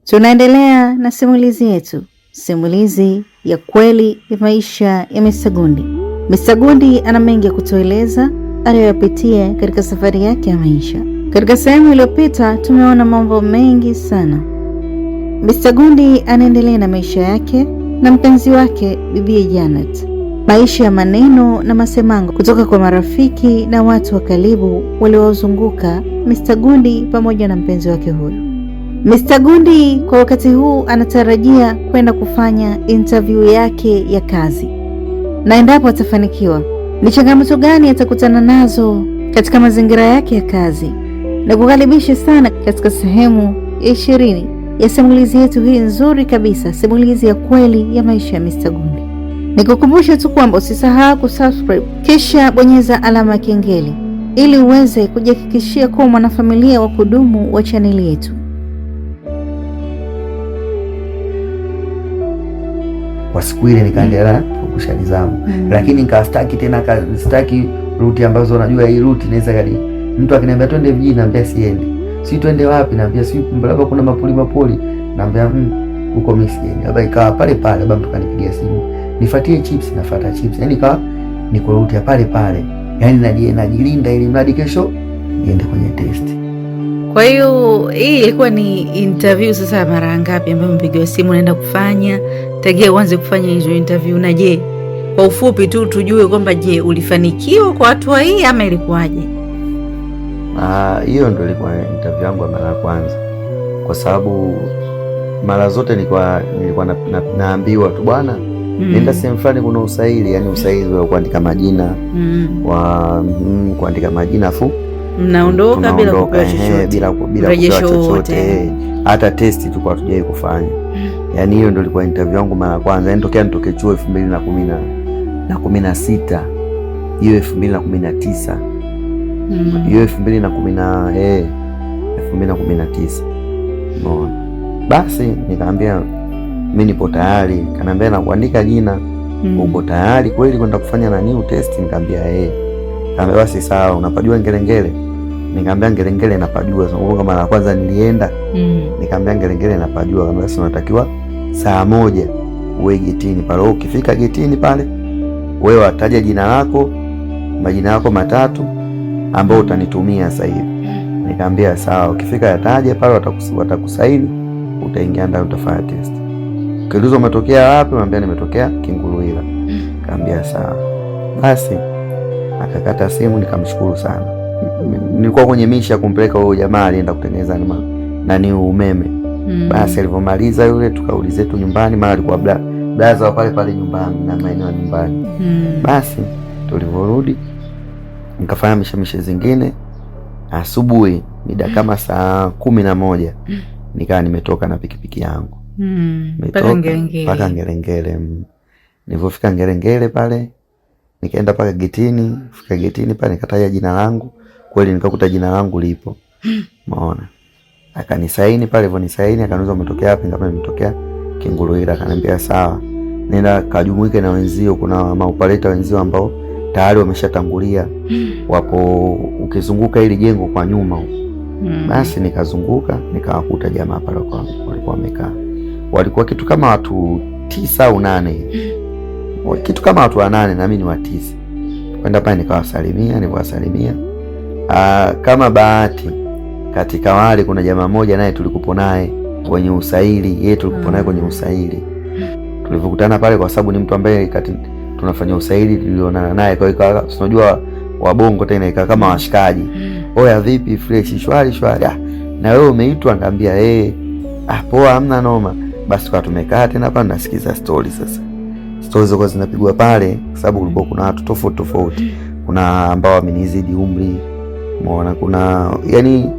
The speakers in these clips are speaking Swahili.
Tunaendelea na simulizi yetu, simulizi ya kweli ya maisha ya Mr. Gundi. Mr. Gundi ana mengi ya kutueleza aliyoyapitia katika safari yake ya maisha. Katika sehemu iliyopita tumeona mambo mengi sana. Mr. Gundi anaendelea na maisha yake na mpenzi wake Bibi Janet. Maisha ya maneno na masemango kutoka kwa marafiki na watu wa karibu waliozunguka Mr. Gundi pamoja na mpenzi wake huyo. Mr. Gundi kwa wakati huu anatarajia kwenda kufanya interview yake ya kazi, na endapo atafanikiwa, ni changamoto gani atakutana nazo katika mazingira yake ya kazi. Na kukaribisha sana katika sehemu ya 20 ya simulizi yetu hii nzuri kabisa, simulizi ya kweli ya maisha ya Mr. Gundi. Nikukumbusha tu kwamba usisahau kusubscribe kisha bonyeza alama ya kengele ili uweze kujihakikishia kuwa mwanafamilia wa kudumu wa chaneli yetu. Kwa siku ile nikaendelea kukusha nizamu. Lakini nikastaki tena sitaki ruti ambazo najua hii ruti inaweza kadi. Mtu akiniambia twende mjini naambia siendi. Si twende wapi naambia si labda kuna mapoli naambia huko mimi siendi. Labda ikawa pale pale labda mtu kanipigia simu. Nifuatie chips nafuata chips. Yaani ikawa niko ruti ya pale pale. Yaani najilinda ili mradi kesho niende kwenye test. Kwa hiyo hii ilikuwa ni interview sasa mara ngapi ambayo mpigiwa simu naenda kufanya? Tagia uanze kufanya hizo interview, na je, kwa ufupi tu tujue kwamba je, ulifanikiwa kwa hatua hii ama ilikuwaje? Hiyo ndio ilikuwa interview yangu ya mara ya kwanza. Kwa sababu mara zote nilikuwa naambiwa tu bwana, nenda sehemu fulani kuna usaili, yani usaili wa kuandika majina kuandika majina afu mnaondoka bila kupewa chochote, bila kupewa chochote. Hata testi tulikuwa tujai kufanya. Yaani hiyo ndio ilikuwa interview yangu mara ya kwanza. Yaani tokea nitoke chuo 2016. Hiyo 2019. Hiyo 2019. Unaona. Basi nikaambia mimi nipo tayari. Kanaambia na kuandika jina. Uko tayari kweli kwenda kufanya nani test? Nikamwambia Kaambia basi sawa, unapajua Ngelengele? Nikamwambia Ngelengele napajua. Sababu mara ya kwanza nilienda. Nikamwambia Ngelengele napajua. Kaambia basi unatakiwa saa 1 uwe getini pale. Ukifika getini pale, wewe wataja jina lako, majina yako matatu ambao utanitumia sasa hivi. Nikamwambia sawa, ukifika yataje pale watakusaini, utaingia ndani utafanya test. Ukiulizwa umetokea wapi? Nikamwambia nimetokea Kinguluila. Nikamwambia sawa. Basi akakata simu, nikamshukuru sana. Nilikuwa kwenye misha ya kumpeleka huyo jamaa alienda kutengeneza nani umeme. Basi alipomaliza yule tukarudi zetu nyumbani, mara alikuwa blaza wa pale pale nyumbani na maeneo ya nyumbani. Basi tulivorudi nikafanya mishemishe zingine. Asubuhi mida kama saa 11 nikawa nimetoka na pikipiki yangu. Mpaka Ngelengele. Nilipofika Ngelengele pale nikaenda paka getini. Fika getini pale nikataja jina langu. Kweli nikakuta jina langu lipo. Umeona? Akanisaini pale, hivyo nisaini, akaniuliza umetokea wapi? Nikamwambia nimetokea Kinguluila. Akaniambia sawa, nenda kajumuike na wenzio, kuna maoperator wenzio ambao tayari wameshatangulia wapo, ukizunguka ili jengo kwa nyuma huko. Basi nikazunguka nikawakuta jamaa pale walikuwa wamekaa. Walikuwa kitu kama watu 9 au 8. Kitu kama watu 8 na mimi ni wa 9. Kwenda pale nikawasalimia. Kama bahati katika wale kuna jamaa mmoja naye tulikupo naye kwenye usaili, yeye tulikupo naye kwenye usaili. Tulivokutana pale kwa sababu ni mtu ambaye tunafanya usaili tulionana naye, kwa hiyo tunajua wabongo tena ikawa kama washikaji. Oya vipi, fresh, shwari. Na wewe umeitwa? Ngambia poa, hamna noma. Basi kwa tumekaa tena hapa nasikiza story sasa. Stories zoko zinapigwa pale kwa sababu kulikuwa kuna watu tofauti. Kuna ambao wamenizidi umri. Umeona, kuna yani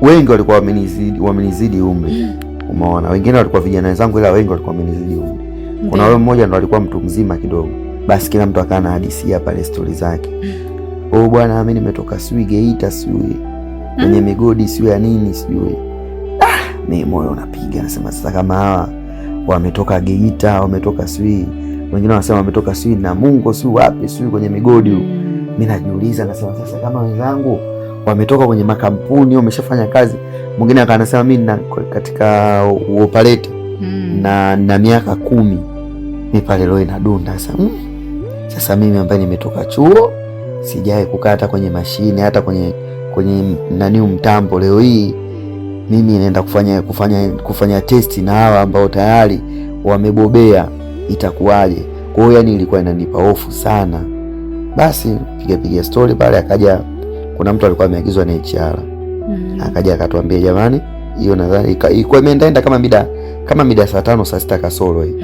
wengi walikuwa wamenizidi umri. Umeona, wengine walikuwa vijana wenzangu ila wengi walikuwa wamenizidi umri. Kuna wewe mmoja ndo alikuwa mtu mzima kidogo. Basi kila mtu akana hadisia pale story zake. Bwana mimi nimetoka sui Geita sui kwenye migodi sui ya nini sui. Mimi moyo unapiga, nasema sasa kama hawa wametoka Geita, wametoka sui, wengine wanasema wametoka sui na Mungu sui wapi sui kwenye migodi. Mimi najiuliza, nasema sasa kama wenzangu wametoka kwenye makampuni, wameshafanya kazi. Mwingine akanasema mimi katika uopalete na miaka 10 mimi pale leo inadunda sasa mimi ambaye nimetoka chuo sijawahi kukata kwenye mashine hata kwenye nani mtambo, leo hii mimi naenda kufanya testi na hawa ambao tayari wamebobea, itakuwaje? Kwa hiyo yani ilikuwa inanipa hofu sana. Basi piga story pale, akaja kuna mtu alikuwa ameagizwa na HR akaja akatuambia, jamani, hiyo nadhani ilikuwa imeenda kama mida saa 5 saa 6 kasoro hii.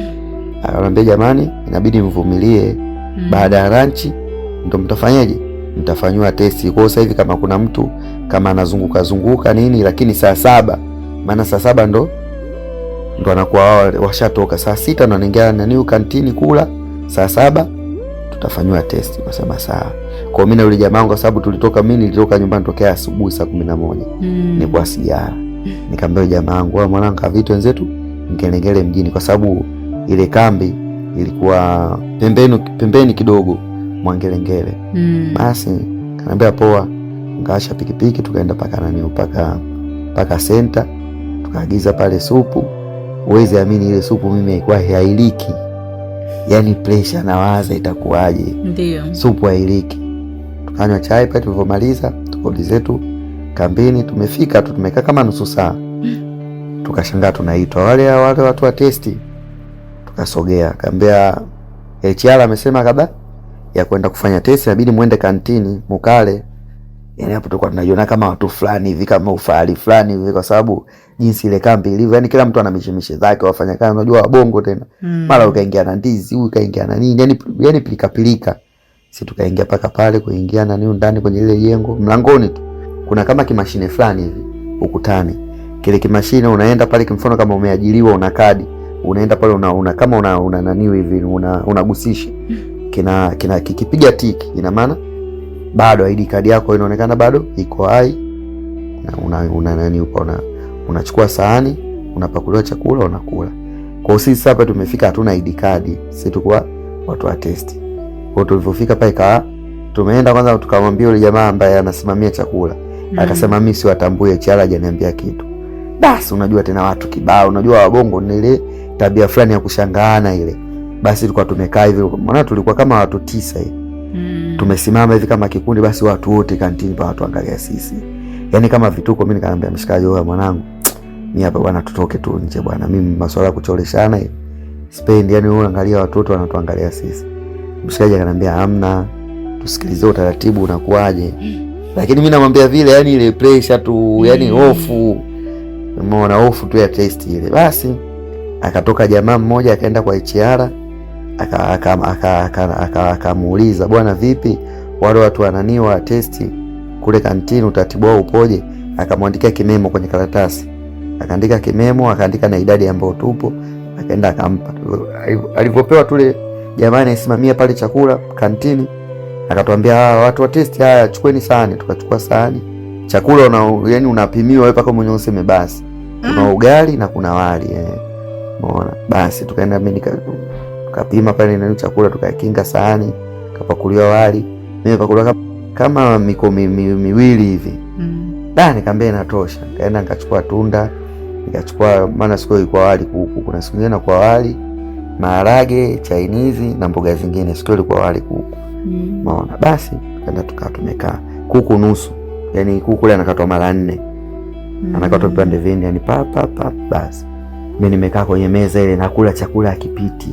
Akaniambia, jamani, inabidi mvumilie, baada ya lunch ndio mtafanyaje, mtafanywa testi. Kwa sasa hivi kama kuna mtu kama anazunguka nini, lakini saa 7, maana saa 7 ndo anakuwa washatoka, saa 6 ndo anaingia nani kantini kula, saa 7 tutafanywa testi. Kwa sababu sawa. Kwa mimi na yule jamaa wangu, kwa sababu mimi nilitoka nyumbani tokea asubuhi saa 11 nilikuwa sijala. Nikamwambia jamaa wangu, mwanangu, vitu wenzetu Ngelengele mjini, kwa sababu ile kambi ilikuwa pembeni kidogo mwa Ngelengele. Basi kaniambia poa, ngaasha pikipiki tukaenda paka center, tukaagiza pale supu. Uwezi amini ile supu mimi ilikuwa hailiki. Yani pressure nawaza itakuwaje. Ndio. Supu hailiki. Tukanywa chai pale, tulivyomaliza tukodi zetu kambini, tumefika tu, tumekaa kama nusu saa. Tukashangaa tunaitwa wale watu wa testi. Tukasogea, kaambia HR amesema kabla ya kwenda kufanya testi inabidi muende kantini mukale. Yani hapo tulikuwa tunajiona kama watu fulani hivi, kama ufahari fulani hivi, kwa sababu jinsi ile kambi ilivyo, yani kila mtu ana mishemishe zake, wafanya kazi unajua wabongo tena. Mara ukaingia na ndizi, huyu kaingia na nini, yani pilika. Sisi tukaingia paka pale, kuingia na nini ndani kwenye ile jengo, mlangoni tu kuna kama kimashine fulani hivi ukutani. Kile kimashine unaenda pale, kimfano kama umeajiriwa una kadi, unaenda pale una kama una nani hivi unagusisha. Kikipiga tiki ina maana bado ID card yako inaonekana bado iko hai, na una nani uko unachukua sahani, unapakuliwa chakula, unakula. Kwa sisi hapa tumefika hatuna ID card, sisi tulikuwa watu wa testi. Kwa tulipofika pale tumeenda kwanza tukamwambia yule jamaa ambaye anasimamia chakula. Akasema mimi siwatambui, HR hajaniambia kitu. Basi unajua tena watu kibao, unajua wabongo ni ile tabia fulani ya kushangaana ile. Basi tulikuwa tumekaa hivi, maana tulikuwa kama watu 9 hivi. Tumesimama hivi kama kikundi, basi watu wote kantini pa watu angalia sisi. Yaani kama vituko. Mimi nikamwambia mshikaji, wewe mwanangu, mimi hapa bwana, tutoke tu nje bwana, mimi masuala ya kucholeshana sipendi, yani wewe angalia watoto wanatuangalia sisi. Mshikaji akaniambia hamna, tusikilize utaratibu unakuaje. Lakini mimi namwambia vile, yani ile pressure tu, yani hofu. Umeona hofu tu ya test ile. Basi akatoka jamaa mmoja akaenda kwa HR, akamuuliza, bwana vipi wale watu wananiwa testi kule kantini, utaratibu wao upoje? Akamwandikia kimemo kwenye karatasi, akaandika kimemo, akaandika na idadi ambayo tupo, akaenda akampa. Alipopewa tule jamaa anasimamia pale chakula kantini, akatuambia watu wa testi, haya chukueni sahani. Tukachukua sahani, chakula yani unapimiwa wewe paka mwenyewe useme basi. Kuna ugali na kuna wali umeona. Basi tukaenda mimi tukapima pale na chakula, tukakinga sahani, kapakuliwa wali, mimi pakuliwa kama miko miwili hivi. Nikamwambia inatosha. Kaenda nikachukua tunda, nikachukua, maana siku ilikuwa wali kuku, kuna siku nyingine kwa wali maharage Chinese na mboga zingine, siku ilikuwa wali kuku. Umeona. Basi kaenda tumekaa, kuku nusu, yani kuku ile anakatwa mara 4. Anakatwa vipande vingi, yani basi mimi nimekaa kwenye meza ile nakula chakula akipiti.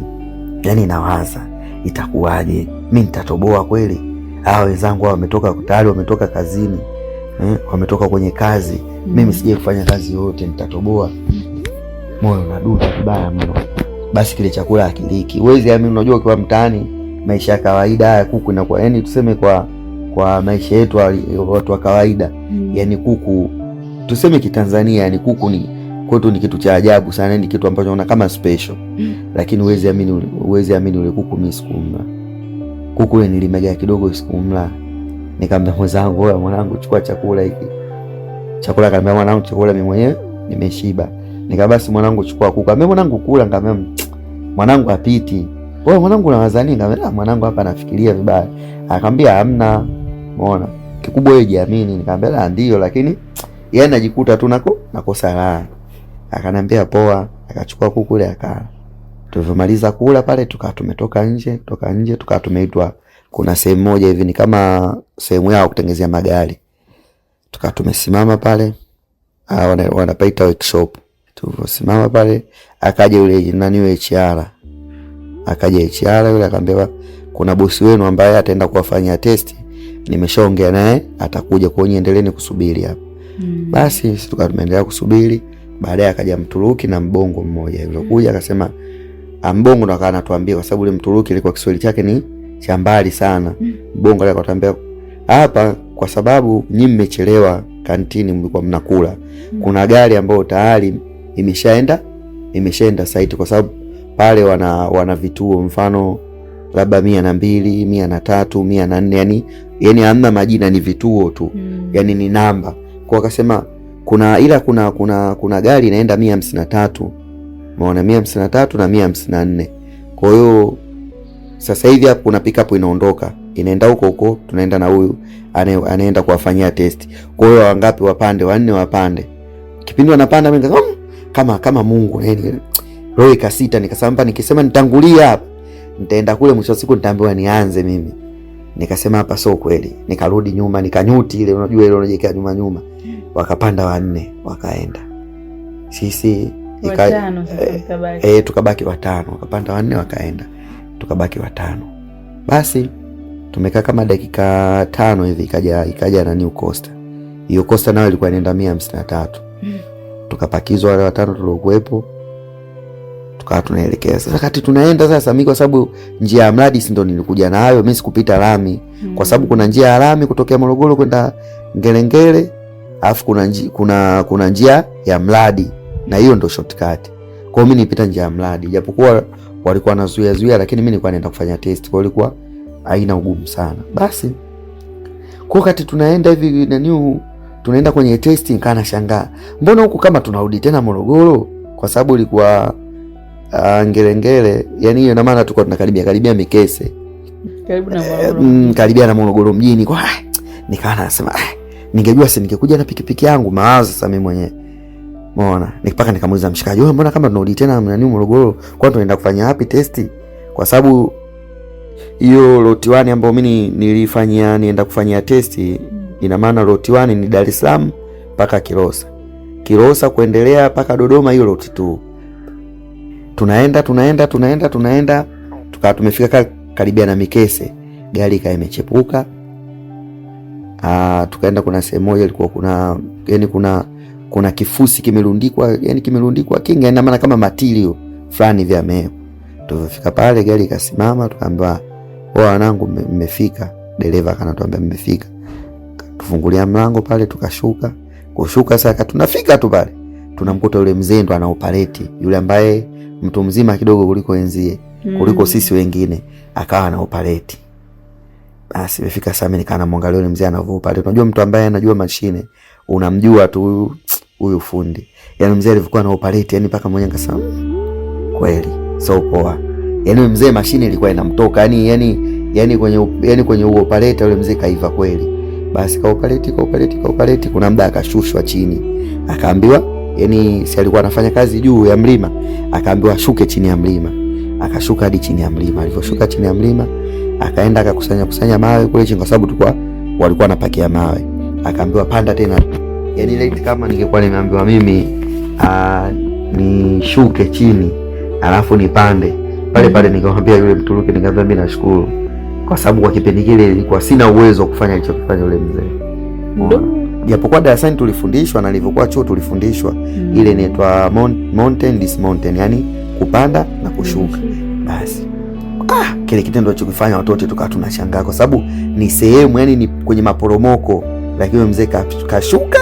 Yani nawaza itakuwaje? Mimi nitatoboa kweli? Hao wenzangu wametoka tayari, wametoka kazini, wametoka kwenye kazi. Mimi sije kufanya kazi yote, nitatoboa? Moyo unadunda vibaya mno. Basi kile chakula akiliki. Uwezi amini, unajua kwa mtaani maisha ya kawaida haya kuku inakuwa, yani tuseme kwa maisha yetu watu wa kawaida, yani kuku tuseme kitanzania, yani kuku ni kwetu ni kitu cha ajabu sana, ni kitu ambacho unaona kama special. Lakini uwezi amini ule kuku mimi sikumla. Kuku ile nilimega kidogo sikumla. Nikamwambia mwenzangu, wewe mwanangu, chukua chakula hiki. Chakula, akamwambia mwanangu, chakula mimi mwenyewe nimeshiba. Nikamwambia basi mwanangu, chukua kuku. Akamwambia mwanangu, kula. Nikamwambia mwanangu apiti. Wewe mwanangu unawaza nini? Nikamwambia mwanangu hapa anafikiria vibaya. Akamwambia hamna. Umeona? mkubwa wewe jiamini. Nikamwambia ndio, lakini yeye anajikuta tu nakosa raha. Akaniambia poa, akachukua kuku ile akala. Tulivyomaliza kula pale tumetoka nje, tumeitwa kuna sehemu moja hivi ni kama sehemu yao kutengenezea magari. Tumesimama pale, wanapaita workshop. Tulivyosimama pale akaja yule HR. Akaja HR yule akamwambia kuna bosi wenu ambaye ataenda kuwafanyia testi. Nimeshaongea naye, atakuja kwa nyinyi, endeleeni kusubiri hapa. Basi sisi tumeendelea kusubiri. Baadaye akaja Mturuki na Mbongo mmoja. Yule kuja akasema Mbongo ndo akawa anatuambia, kwa sababu yule Mturuki ilikuwa Kiswahili chake ni cha mbali sana. Mbongo alikuwa anatuambia hapa, kwa sababu nyinyi mmechelewa kantini, mlikuwa mnakula. Kuna gari ambayo tayari imeshaenda site, kwa sababu pale wana vituo, mfano labda 102, 103, 104, yani hamna majina, ni vituo tu. Yani ni namba. Kwa akasema kuna gari inaenda 153. Umeona, 153 na 154. Kwa hiyo sasa hivi hapo kuna pickup inaondoka, inaenda huko, tunaenda na huyu anaenda kuwafanyia test. Kwa hiyo wangapi wapande? 4 wapande. Kipindi wanapanda mimi kama Mungu, yani roho ikasita, nikasema nikisema nitangulia hapa nitaenda kule, mwisho siku nitaambiwa nianze mimi. Nikasema hapa sio kweli. Nikarudi nyuma, nikanyuti ile, unajua ile unajikaa nyuma. Wakapanda 4 wakaenda. Sisi tukabaki 5. Wakapanda 4 wakaenda. Tukabaki 5. Basi tumekaa kama dakika 5 hivi, ikaja na New Coaster. Hiyo Coaster nayo ilikuwa inaenda 153. Tukapakizwa wale 5 tuliokuepo. Tukawa tunaelekea. Sasa wakati tunaenda sasa, mimi kwa sababu njia ya mradi si ndo nilikuja nayo, mimi sikupita lami. Kwa sababu kuna njia ya lami kutokea Morogoro kwenda Ngelengele, alafu kuna njia ya mradi, na hiyo ndo shortcut. Kwa hiyo mimi nilipita njia ya mradi, japokuwa walikuwa wanazuia, lakini mimi nilikuwa naenda kufanya test, kwa hiyo ilikuwa haina ugumu sana. Basi kwa wakati tunaenda hivi tunaenda kwenye testing, kana shangaa mbona huku kama tunarudi tena Morogoro, kwa sababu ilikuwa Ngelengele, yani hiyo ina maana tulikuwa tunakaribia Mikese, karibu na Morogoro, karibia na Morogoro mjini. Kwa nikaana nasema ningejua ningekuja na pikipiki yangu, mawazo sasa mimi mwenyewe. Umeona, nikipaka nikamuuliza mshikaji, wewe mbona kama tunarudi tena Morogoro, kwa tunaenda kufanya wapi testi? Kwa sababu hiyo lot 1 ambayo mimi nilifanyia nienda kufanyia testi, ina maana lot 1 ni Dar es Salaam mpaka Kilosa kuendelea mpaka Dodoma, hiyo lot 2. Tunaenda tukawa tumefika karibia na Mikese, gari ikawa imechepuka. Tukaenda, kuna sehemu moja ilikuwa kuna kifusi kimerundikwa kinga, ina maana kama material fulani vya meo. Tulifika pale, gari ikasimama, tukaambiwa wanangu mmefika. Dereva akanatuambia mmefika. Tufungulia mlango pale, kushuka sasa tunafika tu pale. Tunamkuta yule mzee ndo ana operate, yule ambaye mtu mzima kidogo kuliko enzie, kuliko sisi wengine, akawa ana operate. Basi imefika saa, mimi nikaana mwangalia yule mzee anavuta pale. Unajua mtu ambaye anajua mashine, unamjua tu huyu fundi. Yaani mzee alivyokuwa na operate, yani paka mmoja nikasema kweli so poa. Yaani mzee mashine ilikuwa inamtoka, yani kwenye operate yule mzee kaiva kweli. Basi ka operate, kuna muda akashushwa chini. Akaambiwa, yani si alikuwa anafanya kazi juu ya mlima, akaambiwa ashuke chini ya mlima. Akashuka hadi chini ya mlima. Alivyoshuka chini ya mlima, akaenda akakusanya mawe kule chini, kwa sababu walikuwa wanapakia mawe. Akaambiwa panda tena. Yani ile kama ningekuwa nimeambiwa mimi nishuke chini alafu nipande pale nikamwambia yule Mturuki, nikamwambia mimi nashukuru, kwa sababu kwa kipindi kile nilikuwa sina uwezo wa kufanya hicho kifanya yule mzee. Japokuwa darasani tulifundishwa na nilivyokuwa chuo tulifundishwa ile inaitwa mountain dismountain, yani kupanda na kushuka. Basi kile kitendo alichokifanya watoto tukawa tunashangaa, kwa sababu ni sehemu, yani ni kwenye maporomoko, lakini mzee kashuka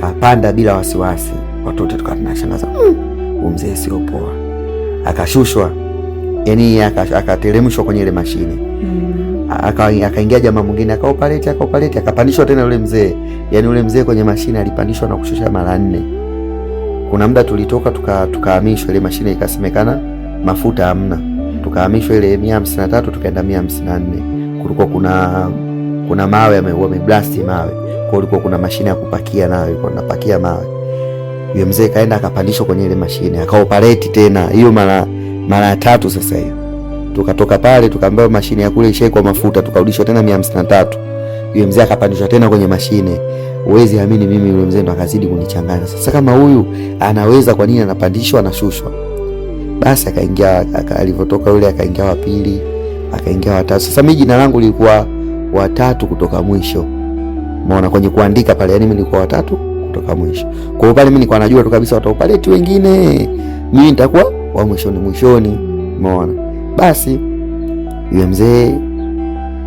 kapanda bila wasiwasi. Watoto tukawa tunashangaa, mzee sio poa. Akashushwa, yani akateremshwa kwenye ile mashine. Akaingia jamaa mwingine akaoperate, akapandishwa tena yule mzee. Yani yule mzee kwenye mashine alipandishwa na kushusha mara 4. Kuna muda tulitoka tukahamishwa, ile mashine ikasemekana mafuta hamna. Tukahamishwa ile 153 tukaenda 154. Kulikuwa kuna kuna mawe wameblast mawe. Kwa hiyo kuna mashine ya kupakia nayo, ilikuwa napakia mawe. Yule mzee kaenda akapandishwa kwenye ile mashine, akaoperate tena hiyo mara 3 sasa hiyo. Tukatoka pale tukaambiwa mashine ya kule ishaikwa mafuta, tukarudishwa tena 153. Yule mzee akapandishwa tena kwenye mashine. Uwezi amini, mimi yule mzee ndo akazidi kunichanganya. Sasa kama huyu anaweza, kwa nini anapandishwa anashushwa? Basi akaingia, alivyotoka yule akaingia wa pili, akaingia wa tatu. Sasa mimi jina langu lilikuwa wa 3 kutoka mwisho. Umeona kwenye kuandika pale, yani mimi nilikuwa wa 3 kutoka mwisho. Kwa hiyo pale mimi nilikuwa najua tu kabisa wataopaleti wengine, mimi nitakuwa wa mwishoni. Umeona? Basi yule mzee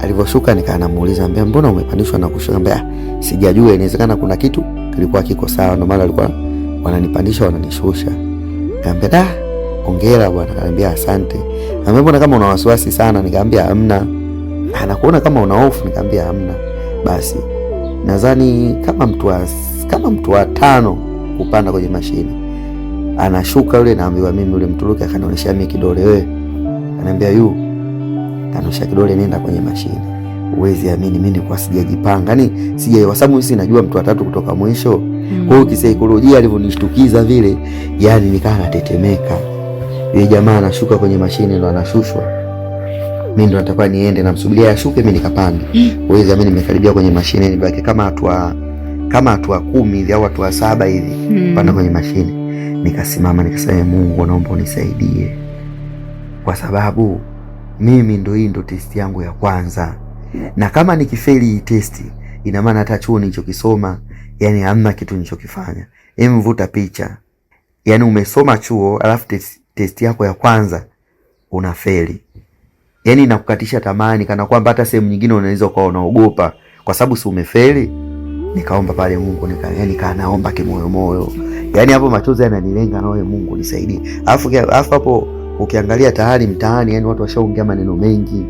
alivyoshuka nikaanamuuliza, ambia mbona umepandishwa na kushuka? Ambia sijajua, inawezekana kuna kitu kilikuwa kiko sawa, ndio maana alikuwa wananipandisha wananishusha. Nikamwambia hongera bwana. Akaniambia asante. Nikamwambia mbona kama una wasiwasi sana? Nikamwambia hamna. Anakuona kama una hofu? Nikamwambia hamna. Basi nadhani kama mtu wa 5 kupanda kwenye mashine, anashuka yule, naambiwa mimi yule Mturuki akanionyesha mimi kidole, wewe ananiambia kanosha kidole, nenda kwenye mashine. Uwezi amini, mimi nilikuwa sijajipanga, yani kwa sababu mimi sinajua mtu wa 3 kutoka mwisho. Kwa hiyo kisaikolojia alivyonishtukiza vile, yani nikaa natetemeka. Yule jamaa anashuka kwenye mashine ndo anashushwa, mimi ndo natakuwa niende namsubiria ashuke, mimi nikapanda. Uwezi amini, nimekaribia kwenye mashine, nibaki kama hatua 10 hivi au hatua 7 hivi panda kwenye mashine. Nikasimama nikasema, Mungu naomba unisaidie, kwa sababu mimi hii ndo testi yangu ya kwanza, na kama nikifeli hii testi ina maana hata chuo nilichokisoma yani hamna kitu nilichokifanya. Mvuta picha, yani umesoma chuo alafu testi yako ya kwanza unafeli, yani inakukatisha tamani, kana kwamba hata sehemu nyingine unaweza ukawa unaogopa kwa sababu si umefeli. Nikaomba pale Mungu, naomba kimoyo, yani hapo machozi yananilenga, na wewe Mungu nisaidie. Alafu hapo ukiangalia tayari mtaani, yani watu washaongea maneno mengi.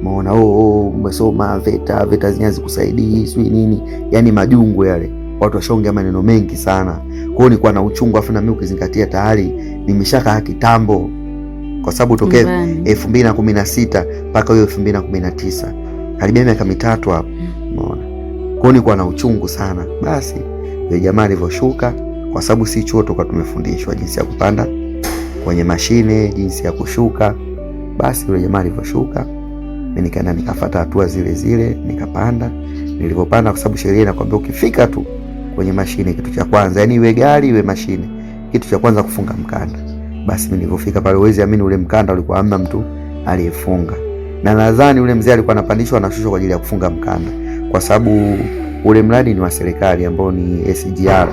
Umeona, umesoma VETA zenyewe zikusaidii sio nini, yani majungu yale, watu washaongea maneno mengi sana. Kwa hiyo nilikuwa na uchungu, afu na mimi ukizingatia tayari nimeshakaa kitambo, kwa sababu tokea 2016 mpaka hiyo 2019 karibia miaka 3 hapo. Umeona, kwa hiyo nilikuwa na uchungu sana. Basi yule jamaa alivyoshuka, kwa sababu si chuo toka tumefundishwa jinsi ya kupanda kwenye mashine, jinsi ya kushuka. Basi yule jamaa alivyoshuka, mimi nikaenda nikafuata hatua zile nikapanda. Nilipopanda, kwa sababu sheria inakwambia ukifika tu kwenye mashine, kitu cha kwanza, yani iwe gari iwe mashine, kitu cha kwanza kufunga mkanda. Basi mimi nilipofika pale, uwezi amini, ule mkanda ulikuwa hamna mtu aliyefunga, na nadhani ule mzee alikuwa anapandishwa na shushwa kwa ajili ya kufunga mkanda, kwa sababu ule mradi ni wa serikali ambao ni SGR,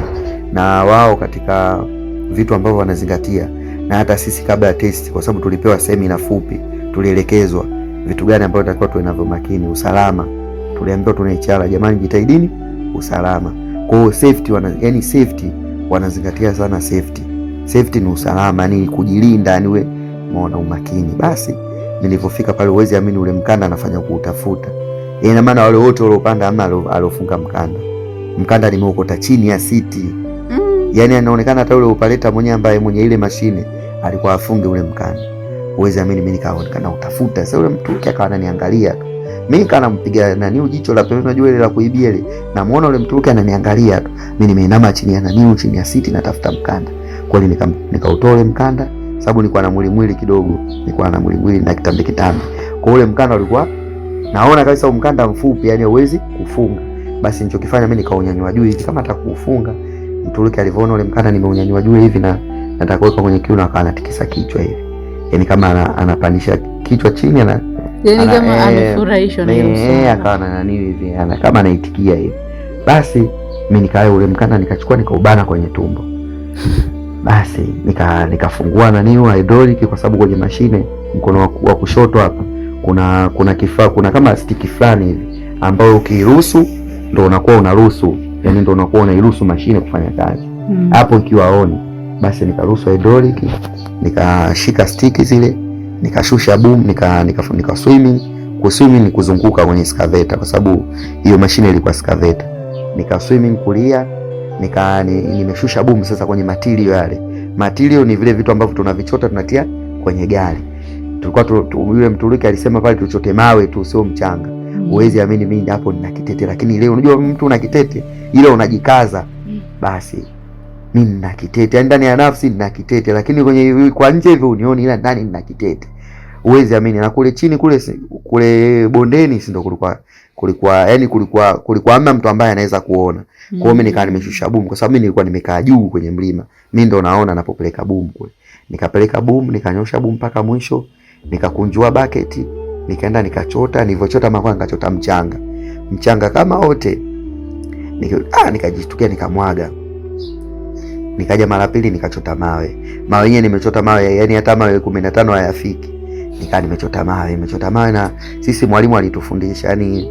na wao katika vitu ambavyo wanazingatia, na hata sisi kabla ya test, kwa sababu tulipewa semina fupi, tulielekezwa vitu gani ambavyo tunatakiwa tuwe navyo makini. Usalama, tuliambiwa tunaichara, jamani jitahidini usalama. Kwa hiyo safety wanazingatia sana safety. Safety ni usalama, yani kujilinda, yani wewe umeona umakini. Basi nilipofika pale, uwezi amini, ule mkanda anafanya kuutafuta. Ina maana wale wote waliopanda hamna alofunga mkanda. Mkanda nimeokota chini ya siti. Yani anaonekana hata ule operator mwenyewe ambaye mwenye ile mashine alikuwa afunge ule mkanda. Uwezi amini, mimi nikaonekana utafuta. Sasa ule mtu akawa ananiangalia tu. Mimi kana nampiga jicho la pembeni, unajua ile la kuibia ile. Namuona ule mtu ananiangalia tu. Mimi nimeinama chini ya siti natafuta mkanda. Kwa hiyo nikautoa ule mkanda, sababu nilikuwa na mwili kidogo, na kitambi. Kwa ule mkanda ulikuwa naona kabisa mkanda mfupi, yani huwezi kufunga. Basi nilichokifanya mimi nikaunyanyua juu hivi kama atakufunga. Mturuki alivyoona ule mkanda nimeunyanyua juu hivi na nataka kuweka kwenye kiuno, akawa anatikisa kichwa hivi, yani kama anapandisha kichwa chini, yani kama amefurahishwa na hilo, akawa na nani hivi, kama anaitikia hivi. Basi mimi nikae ule mkanda nikachukua nikaubana kwenye tumbo. Basi nikafungua nani hydraulic, kwa sababu kwenye mashine mkono wa kushoto hapa kuna kifaa, kuna kama stiki fulani hivi ambao ukiruhusu ndio unakuwa unaruhusu, yani ndio unakuwa unairuhusu mashine kufanya kazi. Hapo ikiwa on, basi nikaruhusu hydraulic, nikashika stiki zile, nikashusha boom, nika swimming ni kuzunguka kwenye excavator, kwa sababu hiyo mashine ilikuwa excavator. Nika swimming kulia, nimeshusha boom sasa kwenye material yale. Material ni vile vitu ambavyo tunavichota tunatia kwenye gari. Tulikuwa yule Mturuki alisema pale tuchote mawe tu, sio mchanga. Uwezi amini mimi hapo nina kitete, lakini leo unajua mtu una kitete ile unajikaza. Basi mimi nina kitete, yani ndani ya nafsi nina kitete, lakini kwenye kwa nje hivyo unioni, ila ndani nina kitete. Uwezi amini. Na kule chini kule bondeni si ndo kulikuwa hamna mtu ambaye anaweza kuona. Kwa hiyo mimi nikaa nimeshusha boom, kwa sababu mimi nilikuwa nimekaa juu kwenye mlima. Mimi ndo naona napopeleka boom kule. Nikapeleka boom, nikanyosha boom mpaka mwisho, nikakunjua bucket, nikaenda nikachota, nilivyochota makwa nikachota mchanga kama wote. Nikajishtukia nikamwaga. Nikaja mara pili nikachota mawe yenyewe, nimechota mawe yani hata mawe 15 hayafiki. Nikaa nimechota mawe na sisi mwalimu alitufundisha yani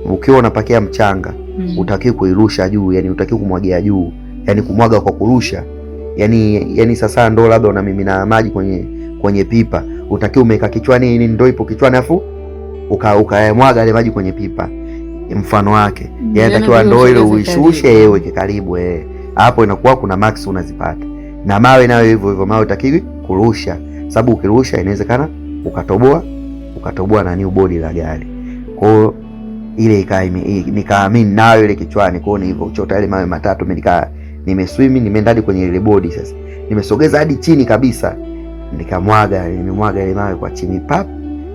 ukiwa unapakia mchanga utakiwa kuirusha juu, yani utakiwa kumwagia juu, yani kumwaga kwa kurusha. Yani sasa ndo labda unamimina maji kwenye pipa, utakiwa umeka kichwani, ndio ipo kichwani afu ukamwaga ile maji kwenye pipa. Mfano wake yani takiwa ndo ile uishushe yewe karibu hapo inakuwa kuna max unazipata. Na mawe nayo hivyo mawe utakiwi kurusha, sababu ukirusha inawezekana ukatoboa na new body la gari. Kwa hiyo ile nikaamini nayo ile kichwani. Kwa hiyo hivyo chota ile mawe matatu, mimi nimeswim nimeenda hadi kwenye ile body. Sasa nimesogeza hadi chini kabisa, nimemwaga ile mawe kwa chini pap.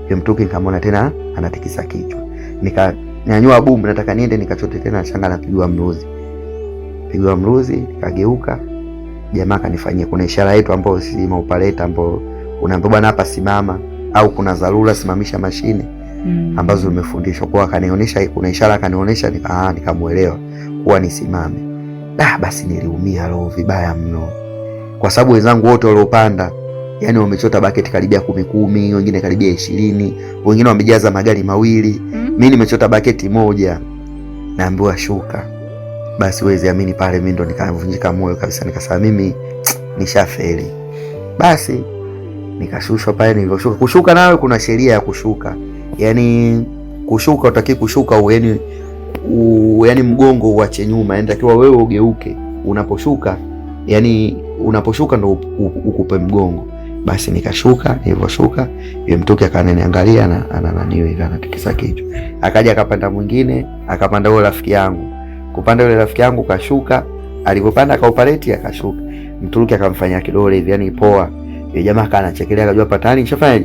Yule mtuki nikamwona tena anatikisa kichwa, nikanyanyua boom, nataka niende nikachote tena shanga la pigwa mruzi. Nikageuka, jamaa kanifanyia, kuna ishara yetu ambayo si maupaleta ambao unaambiwa bwana hapa simama, au kuna dharura simamisha mashine ambazo umefundishwa. Kwa akanionyesha, kuna ishara akanionyesha, nikamuelewa kuwa nisimame. Basi niliumia roho vibaya mno, kwa sababu wenzangu wote waliopanda yani wamechota bucket karibia 10, wengine karibia 20, wengine wamejaza magari mawili. Mimi nimechota bucket moja, naambiwa shuka. Basi wezi amini pale mimi ndo nikavunjika moyo kabisa, nikasema mimi nishafeli. Basi nikashushwa pale. Nilivyoshuka, kushuka nawe kuna sheria ya kushuka, yani kushuka utaki kushuka yani mgongo uache nyuma, yani takiwa wewe ugeuke unaposhuka, yani unaposhuka ndo ukupe mgongo. Basi nikashuka, nilivyoshuka yule mtoki akananiangalia na ananiwe anatikisa kichwa. Akaja akapanda mwingine, akapanda yule rafiki yangu. Kupanda yule rafiki yangu kashuka, alipopanda akaoperate akashuka. Mturuki akamfanyia kidole hivi yani poa. Yule jamaa akanachekelea, akajua patani nishafanya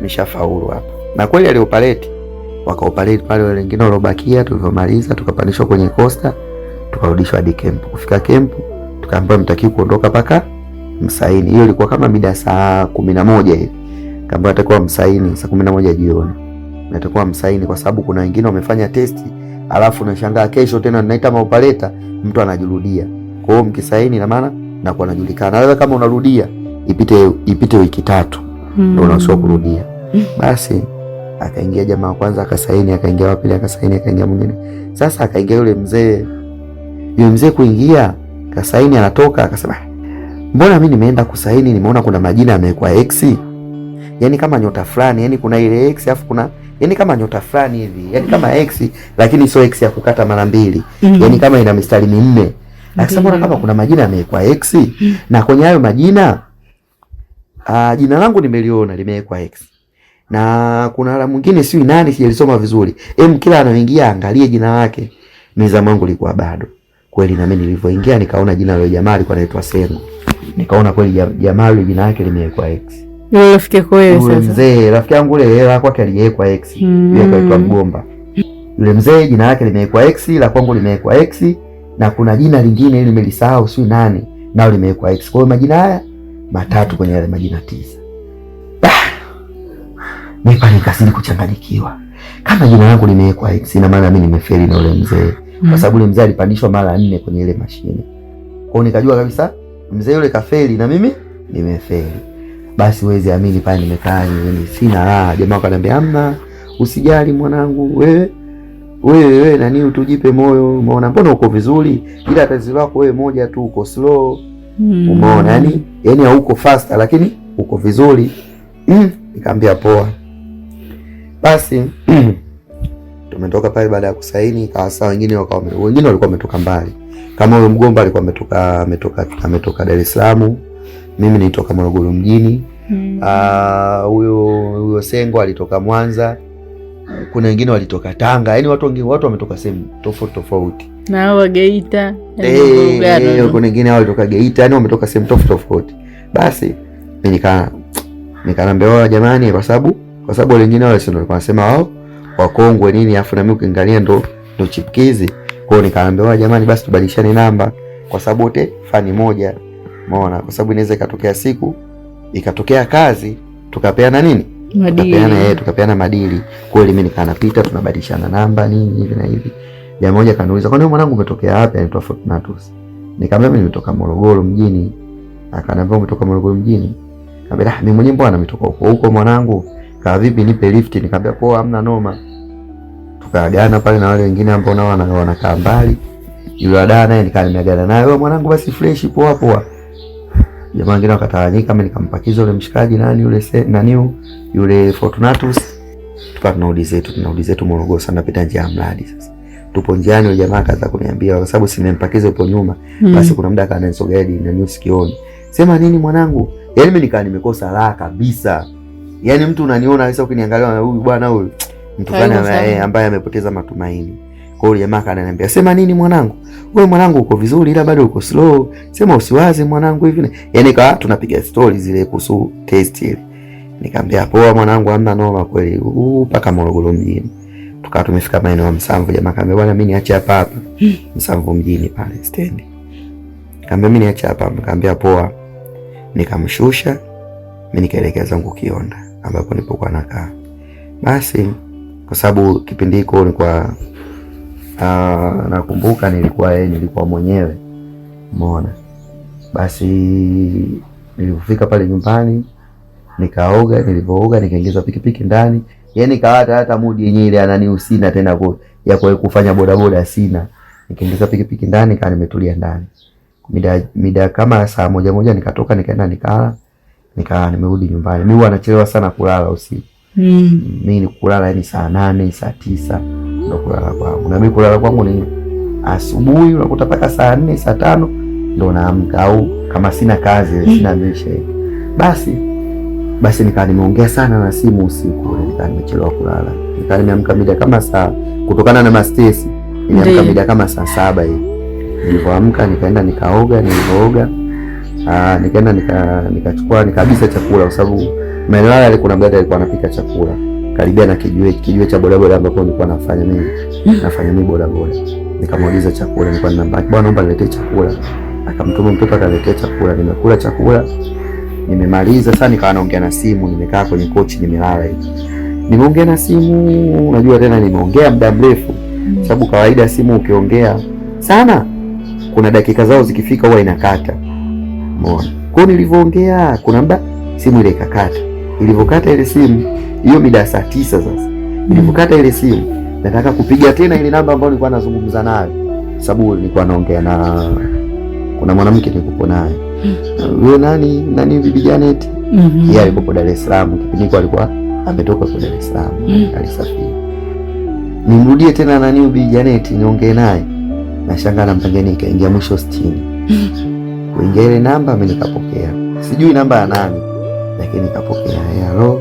nishafaulu hapa. Na kweli alioperate, wakaoperate pale. Wale wengine walobakia tulivyomaliza tukapandishwa kwenye coaster, tukarudishwa hadi camp. Kufika camp tukaambiwa mtakiwa kuondoka paka Msaini. Hiyo ilikuwa kama mida saa 11 hivi. Kaambiwa atakuwa Msaini saa 11 jioni. Natakuwa Msaini kwa sababu kuna wengine wamefanya testi, alafu nashangaa kesho tena naita maopaleta mtu anajirudia. Kwa hiyo mkisaini na maana na kwa anajulikana. Wewe kama unarudia ipite wiki 3 ndio unaanza kurudia. Basi akaingia jamaa wa kwanza akasaini, akaingia wa pili akasaini, akaingia mwingine. Sasa akaingia yule mzee. Yule mzee kuingia kasaini, anatoka akasema, mbona mimi nimeenda kusaini nimeona kuna majina yamewekwa X, yani kama nyota fulani, yani kuna ile X alafu kuna yani kama nyota fulani hivi, yani kama X lakini sio X ya kukata mara mbili, yani kama ina mistari 4. Akasema mbona kama kuna majina yamewekwa X, na kwenye hayo majina jina langu nimeliona limewekwa X, na kuna la mwingine sio nani sijalisoma vizuri. Kila anaoingia angalie jina lake. Mizamu yangu ilikuwa bado. Kweli na mimi nilivyoingia nikaona jina la jamaa alikuwa anaitwa Sengo. Nikaona kweli jamaa yule jina lake limewekwa X. Yule rafiki yako wewe sasa. Mzee, rafiki yangu yule hela kwake aliwekwa X. Yeye akaitwa Mgomba. Yule mzee jina lake limewekwa X, la kwangu limewekwa X, na kuna jina lingine ile nimelisahau sio nani, nao limewekwa X. Kwa hiyo majina haya matatu kwenye yale majina 9. Mimi pale nikazidi kuchanganyikiwa. Kama jina langu limewekwa X, ina maana mimi nimefeli na yule mzee. Kwa sababu yule mzee alipandishwa mara 4 kwenye ile mashine. Kwa hiyo nikajua kabisa mzee yule kafeli na mimi nimefeli. Basi wezi amini pale nimekaa ni sina raha. Jamaa akaniambia, "Hamna, usijali mwanangu, wewe nani utujipe moyo. Umeona mbona uko vizuri? Ila tatizo lako wewe moja tu, uko slow." Umeona yani hauko fast lakini uko vizuri. Nikamwambia poa. Basi tumetoka pale baada ya kusaini, kaasa wengine walikuwa wametoka mbali. Kama huyo Mgomba alikuwa ametoka Dar es Salaam, mimi nilitoka Morogoro mjini. Huyo Sengo alitoka Mwanza, kuna wengine walitoka Tanga, yani watu wametoka sehemu tofauti tofauti, na wa Geita, kuna wengine walitoka Geita, yani wametoka sehemu tofauti tofauti. Basi mimi nikaambia wao, jamani, kwa sababu wengine wale sio wanasema wao wakongwe nini, afu na mimi ukiangalia ndo chipkizi. Kwa hiyo nikaambia wao, jamani, basi tubadilishane namba, kwa sababu wote fani moja, umeona, kwa sababu inaweza ikatokea siku ikatokea kazi tukapeana nini, tukapeana madili. Kwa hiyo mimi nikanapita, tunabadilishana namba nini hivi na hivi. Jamaa mmoja kaniuliza, kwani mwanangu umetokea wapi? Anaitwa Fortunatus. Nikamwambia mimi nimetoka Morogoro mjini. Akaniambia umetoka Morogoro mjini? Nikamwambia mimi mwenyewe mbona nimetoka huko mwanangu. Kaa vipi, nipe lift? Nikamwambia poa, hamna noma. Tukaagana pale na wale wengine ambao nao wanakaa mbali. Yule dada naye nimeagana naye, wewe mwanangu basi fresh poa poa. Jamaa wengine wakatawanyika, mimi nikampakiza yule mshikaji yule Fortunatus. Tunarudi zetu Morogoro sana, pita njia ya mradi. Sasa tupo njiani, yule jamaa akaanza kuniambia, kwa sababu simempakiza upo nyuma, basi kuna muda akanisogea na news kioni. Sema nini mwanangu? Yaani mimi nimekosa raha kabisa. Yaani mtu unaniona sasa, ukiniangalia huyu bwana huyu mtu gani ambaye amepoteza matumaini. Kwa hiyo jamaa akaniambia, sema nini mwanangu? Wewe mwanangu uko vizuri ila bado uko slow. Sema usiwaze mwanangu hivi. Yaani tunapiga stories zile kuhusu test ile. Nikamwambia poa mwanangu, hamna noma kweli. Mpaka Morogoro mjini. Tukawa tumefika maeneo ya Msamvu, jamaa akaniambia bwana mimi niache hapa. Msamvu mjini pale stand. Nikamwambia mimi niache hapa, nikamwambia poa. Nikamshusha, mimi nikaelekea zangu Kionda ambapo nilipokuwa nakaa. Basi kwa sababu kipindi hiko nilikuwa nakumbuka nilikuwa mwenyewe, umeona. Basi nilipofika pale nyumbani nikaoga, nilipooga nikaingiza pikipiki ndani, yani hata mudi yenyewe ile ananiusina tena ya kufanya bodaboda sina. Nikaingiza pikipiki ndani, kaa nimetulia ndani. Mida kama saa moja nikatoka nikaenda nikala, nimerudi nyumbani. Mimi huwa nachelewa sana kulala usiku. Mimi ni kulala yani saa 8, saa 9 ndo kulala kwangu. Na mimi kulala kwangu ni asubuhi, unakuta paka saa 4, saa 5 ndo naamka, au kama sina kazi, sina maisha. Basi nikaa nimeongea sana na simu usiku, nikaa nimechelewa kulala. Nikaa nimeamka mida kama saa, kutokana na mastesi, nimeamka mida kama saa 7 hivi. Nilipoamka nikaenda nikaoga, nilipooga nikaenda nikachukua kabisa chakula, kwa sababu maeneo yale kuna mdada alikuwa anapika chakula karibia na kijiwe cha bodaboda ambapo nilikuwa nafanya mimi bodaboda. Nikamuuliza chakula, nilikuwa ninambaki, bwana naomba niletee chakula. Akamtuma mtoto akaletea chakula, nimekula chakula, nimemaliza. Sasa nikawa naongea na simu, nimekaa kwenye kochi nimelala hivi. Nimeongea na simu, unajua tena nimeongea muda mrefu, sababu kawaida simu ukiongea sana kuna dakika zao zikifika huwa inakata. Umeona? Kwa nilivyoongea kuna muda simu ile ikakata. Ilivokata ile simu, hiyo mida saa 9 sasa. Nilivokata ile simu, nataka kupiga tena ile namba ambayo nilikuwa nazungumza nayo. Sababu nilikuwa naongea na kuna mwanamke nilikuwa naye. Wewe nani Bibi Janet? Yeye alikuwa Dar es Salaam, kipindi kwa alikuwa ametoka kwa Dar es Salaam, alisafiri. Nimrudie tena nani Bibi Janet niongee naye. Nashangaa nampangia nikaingia mwisho 60. Kuingia ile namba mimi nikapokea. Sijui namba ya nani, lakini nikapokea. Hello,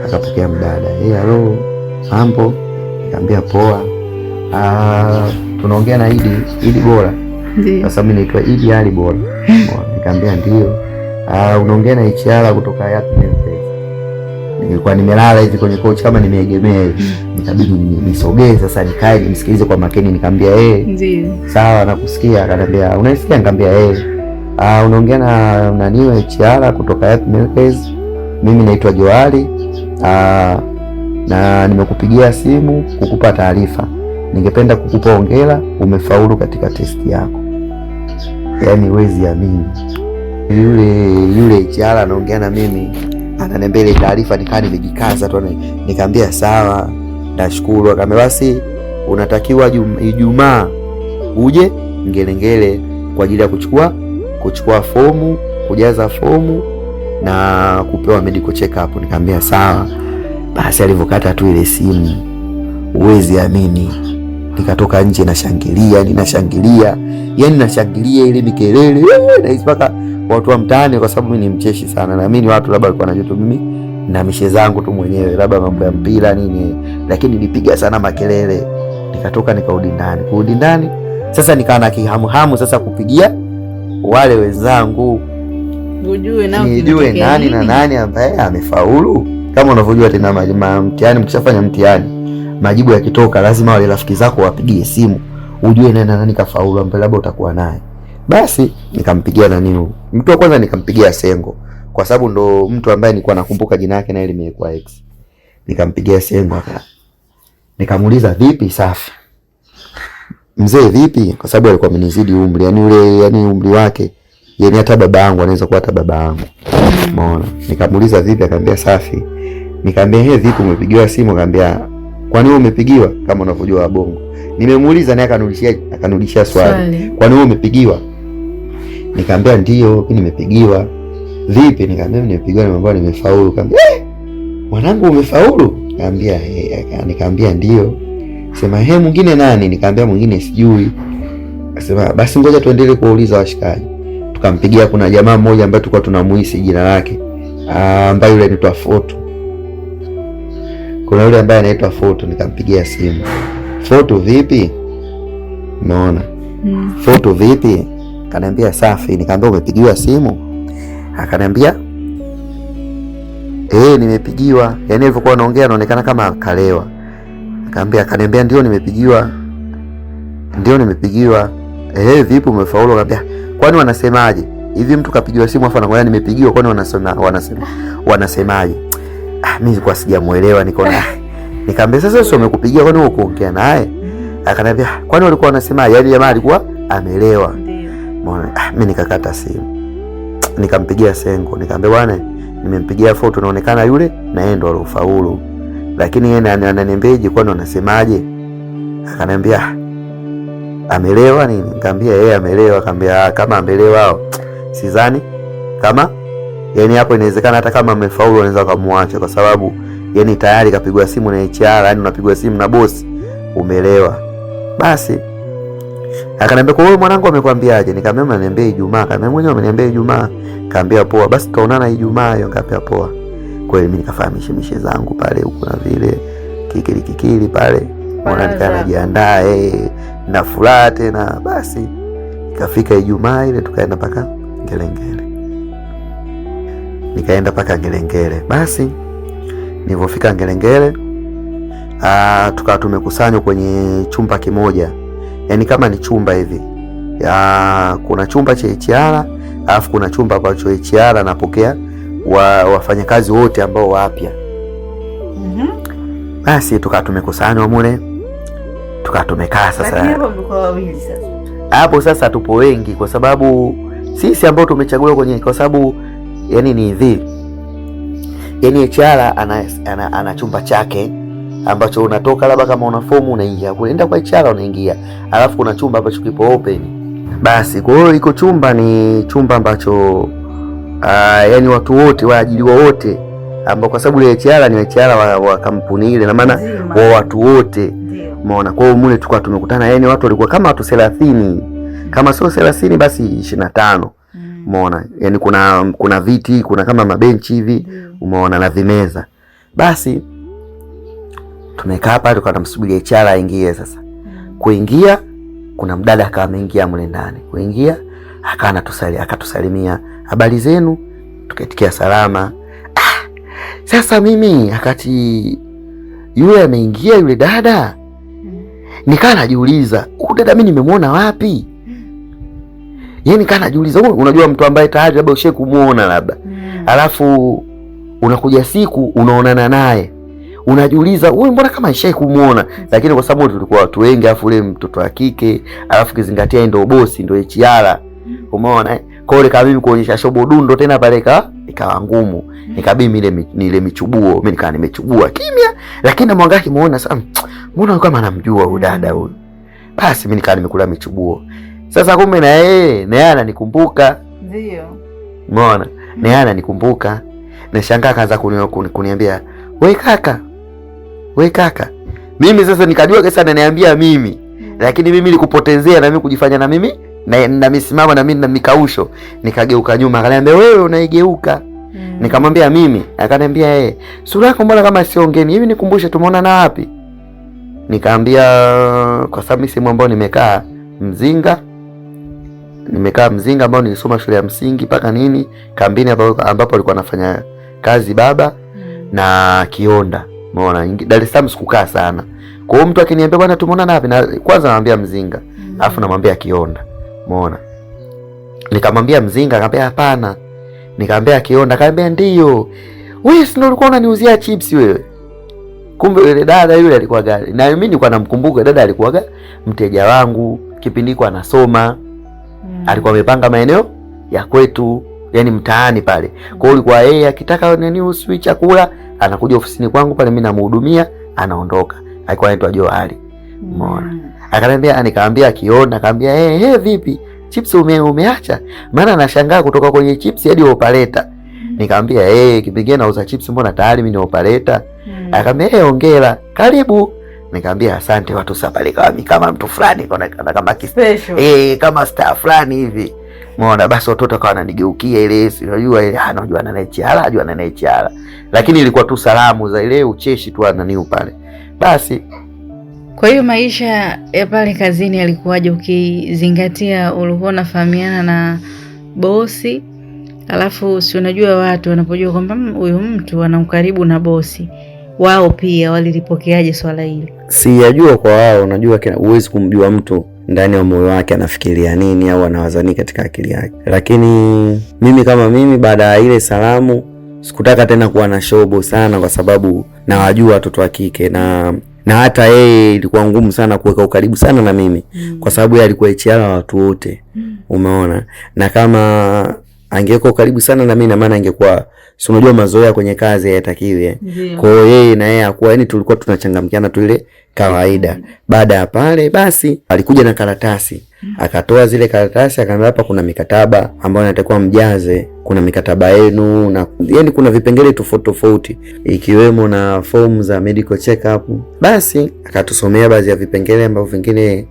akapokea mdada. Hello, mambo? Nikamwambia poa. Tunaongea na Idi Bora. Kwa sababu mimi naitwa Idi Ali Bora. Nikamwambia ndio. Unaongea na HR kutoka Yapi Memphis. Nilikuwa nimelala hivi kwenye kochi kama nimeegemea. Nikabidi nisogee sasa nikae nimsikilize kwa makini. Nikamwambia ndio. Sawa nakusikia. Akaniambia unaisikia? Nikamwambia unaongea na nani wa HR kutoka Yapi Memphis. Mimi naitwa Joali. Na nimekupigia simu kukupa taarifa. Ningependa kukupa hongera, umefaulu katika testi yako. Yaani huwezi amini. Yule HR anaongea na mimi, ananiambia ile taarifa, nikaa nimejikaza tu. Nikamwambia sawa, nashukuru. Akamwambia basi unatakiwa Ijumaa uje Ngelengele kwa ajili ya kuchukua fomu, kujaza fomu na kupewa medical check up. Nikamwambia sawa. Basi alivokata tu ile simu, huwezi amini, nikatoka nje ninashangilia ile mikelele na mpaka watu wa mtaani, kwa sababu mimi ni mcheshi sana, na mimi watu labda walikuwa wanajua mimi na mishe zangu tu mwenyewe, labda mambo ya mpira nini, lakini nilipiga sana makelele. Nikatoka nikarudi ndani. Kurudi ndani sasa nikawa na kihamu sasa kupigia wale wenzangu, nijue nani na nani ambaye amefaulu. Kama unavyojua tena mtihani, mkishafanya mtihani majibu yakitoka lazima wale rafiki zako wapigie simu ujue nani na nani kafaulu ambaye labda utakuwa naye. Basi nikampigia nani, mtu wa kwanza nikampigia Sengo, kwa sababu ndo mtu ambaye nilikuwa nakumbuka jina lake na ile imekuwa X. Nikampigia Sengo nikamuuliza, vipi Safi mzee, vipi? Kwa sababu alikuwa amenizidi umri, yani umri wake yani hata baba yangu anaweza kuwa hata baba yangu. Umeona? Nikamuuliza vipi, akaniambia safi. Nikamwambia vipi umepigiwa simu? Akaniambia kwa nini umepigiwa kama unavyojua wabongo. Nimemuuliza naye akanirudishia swali. Kwa nini umepigiwa? Nikamwambia ndio, mimi nimepigiwa. Vipi? Nikamwambia nimepigiwa, nimeambiwa nimefaulu. Nikamwambia mwanangu umefaulu? Nikamwambia ndio. Sema mwingine nani? Nikamwambia mwingine sijui. Akasema basi ngoja tuendelee kuuliza washikaji. Tukampigia, kuna jamaa mmoja ambaye tulikuwa tunamuhisi jina lake, ambaye yule anaitwa Foto. Kuna yule ambaye anaitwa Foto, nikampigia simu. Foto vipi? Umeona? Foto vipi? Akaniambia safi. Nikamwambia umepigiwa simu? Akaniambia nimepigiwa. Yaani alivyokuwa anaongea anaonekana kama kalewa. Akaniambia ndio nimepigiwa. Ndio nimepigiwa. Vipi umefaulu? Akaniambia kwani wanasemaje? Hivi mtu kapigiwa simu afa anakuambia nimepigiwa, kwani wanasemaje? Mimi nilikuwa sijamuelewa, nikaona nikamwambia sasa sio umekupigia, kwani wewe kuongea naye? Akaniambia kwani walikuwa wanasemaje? Yaani jamaa alikuwa amelewa. Mbona mimi nikakata simu. Nikampigia Sengo, nikamwambia bwana nimempigia Foto, inaonekana yule na yeye ndo alofaulu. Lakini yeye ananiambiaje, kwani wanasemaje? Akaniambia amelewa nini? Nikamwambia yeye amelewa. Akaniambia kama amelewa hao sidhani kama yani hapo inawezekana hata kama amefaulu anaweza kumwacha, kwa sababu yani tayari kapigwa simu na HR, yani unapigwa simu na boss umelewa. Basi akaniambia kwa wewe mwanangu amekwambiaje? Nikamwambia ameniambia Ijumaa. Akaniambia mwenyewe ameniambia Ijumaa. Kaambia poa, basi tutaonana Ijumaa hiyo. Nikamwambia poa. Kweli mimi nikafahamisha mishe zangu pale huko na vile kikili pale, mwana nikajiandaa na furaha tena. Basi ikafika Ijumaa ile tukaenda paka Ngelengele. Nikaenda paka Ngelengele. Basi nilipofika Ngelengele tukawa tumekusanywa kwenye chumba kimoja. Yaani kama ni chumba hivi. Kuna chumba cha HR, alafu kuna chumba ambacho HR anapokea wafanyakazi wote ambao wapya. Basi tukawa tumekusanywa mule. Tukawa tumekaa sasa. Hapo mko wawili sasa. Hapo sasa tupo wengi kwa sababu sisi ambao tumechaguliwa kwenye, kwa sababu yani ni hivi. Yani HR ana chumba chake ambacho unatoka labda kama una fomu unaingia kule, enda kwa HR unaingia. Alafu kuna chumba ambacho kipo open. Basi kwa hiyo iko chumba ni chumba ambacho yani watu wote waajiriwa wote ambao, kwa sababu ile HR ni HR wa kampuni ile, na maana wa watu wote. Umeona? Kwa hiyo mule tulikuwa tumekutana, yani watu walikuwa kama watu 30. Kama sio 30 basi 25. Umeona? Yani kuna viti, kuna kama mabenchi hivi, umeona, na vimeza. Basi tumekaa hapa tulikuwa tunamsubiri HR aingie sasa. Kuingia kuna mdada akawa ameingia mle ndani. Kuingia akatusalimia, habari zenu? Tukaitikia salama. Sasa mimi akati yule ameingia yule dada, nikaa najiuliza, huyu dada mimi nimemwona wapi? Yeye nikaa najiuliza, unajua mtu ambaye tayari labda ushe kumuona labda. Alafu unakuja siku unaonana naye. Unajiuliza, huyu mbona kama ishai kumuona? Lakini kwa sababu tulikuwa watu wengi, alafu ule mtoto wa kike, alafu kizingatia ndio bosi, ndio HR. Umeona? Kwa hiyo kama mimi kuonyesha shobo dundo tena pale ikawa ngumu. Nikabidi ile michubuo, mimi nikaa nimechubua kimya, lakini namwangalia kimuona sasa, mbona kama anamjua huyu dada huyu. Basi mimi nikaa nimekula michubuo. Sasa kumbe na yeye ananikumbuka. Ndio. Umeona? Na yeye ananikumbuka. Nashangaa kaanza kuniambia, "We kaka." Mimi sasa nikajua kesa ananiambia mimi. Lakini mimi nilikupotezea na mimi kujifanya na mimi na misimama na mimi na mikausho. Nikageuka nyuma, akaniambia, "Wewe unaigeuka." Nikamwambia mimi, akaniambia sura yako mbona kama sio ngeni hivi, nikumbushe tumeona na wapi? Nikamwambia kwa sababu mimi sehemu ambayo nimekaa Mzinga ambao nilisoma shule ya msingi mpaka nini kambini ambapo alikuwa anafanya kazi baba na Kionda. Umeona, Dar es Salaam sikukaa sana. Kwa hiyo mtu akiniambia bwana tumeona na wapi, na kwanza namwambia Mzinga, alafu namwambia Kionda. Umeona? Nikamwambia Mzinga, akamwambia hapana. Nikamwambia Kionda, akamwambia ndio. Wewe si ndio ulikuwa unaniuzia chips wewe? Kumbe yule dada yule alikuwa gani? Na mimi nilikuwa namkumbuka dada alikuwa mteja wangu kipindi kwa anasoma. Alikuwa amepanga maeneo ya kwetu, yani mtaani pale. Kwa hiyo alikuwa yeye akitaka nini uswi chakula, anakuja ofisini kwangu pale, mimi namhudumia, anaondoka. Alikuwa anaitwa Johari. Umeona? Akaniambia, nikamwambia Kionda, akamwambia vipi? Chips umeacha? Maana anashangaa kutoka kwenye chips hadi opaleta. Nikamwambia kipigeni nauza chips, mbona tayari mimi ni opaleta? Akamwambia hongera, karibu. Nikamwambia asante. Watu sasa kama mtu fulani kama special kama star fulani hivi. Umeona? Basi watoto kawa wananigeukia ile, unajua ile anajua ananichiala, lakini ilikuwa tu salamu za ile ucheshi tu ananiu pale. Basi kwa hiyo maisha ya pale kazini yalikuwaje, ukizingatia ulikuwa unafahamiana na bosi, alafu si unajua watu wanapojua kwamba huyu mtu ana ukaribu na bosi wao, pia walilipokeaje swala hili? Sijajua kwa wao, unajua huwezi kumjua mtu ndani ya moyo wake anafikiria nini au anawazani katika akili yake. Lakini mimi kama mimi, baada ya ile salamu sikutaka tena kuwa na shobo sana, kwa sababu nawajua watoto wa kike na hata yeye ilikuwa ngumu sana kuweka ukaribu sana na mimi kwa sababu yeye alikuwa HR watu wote. Umeona? Na kama angekuwa karibu sana na mimi, na maana angekuwa si unajua mazoea kwenye kazi hayatakiwi. Kwa hiyo yeye na yeye hakuwa, yani tulikuwa tunachangamkiana tu ile kawaida. Baada ya pale basi alikuja na karatasi. Akatoa zile karatasi, akaniambia hapa kuna mikataba ambayo natakiwa mjaze. Kuna mikataba yenu na yani kuna vipengele tofauti ikiwemo na form za medical check up. Basi akatusomea baadhi ya vipengele ambavyo vingine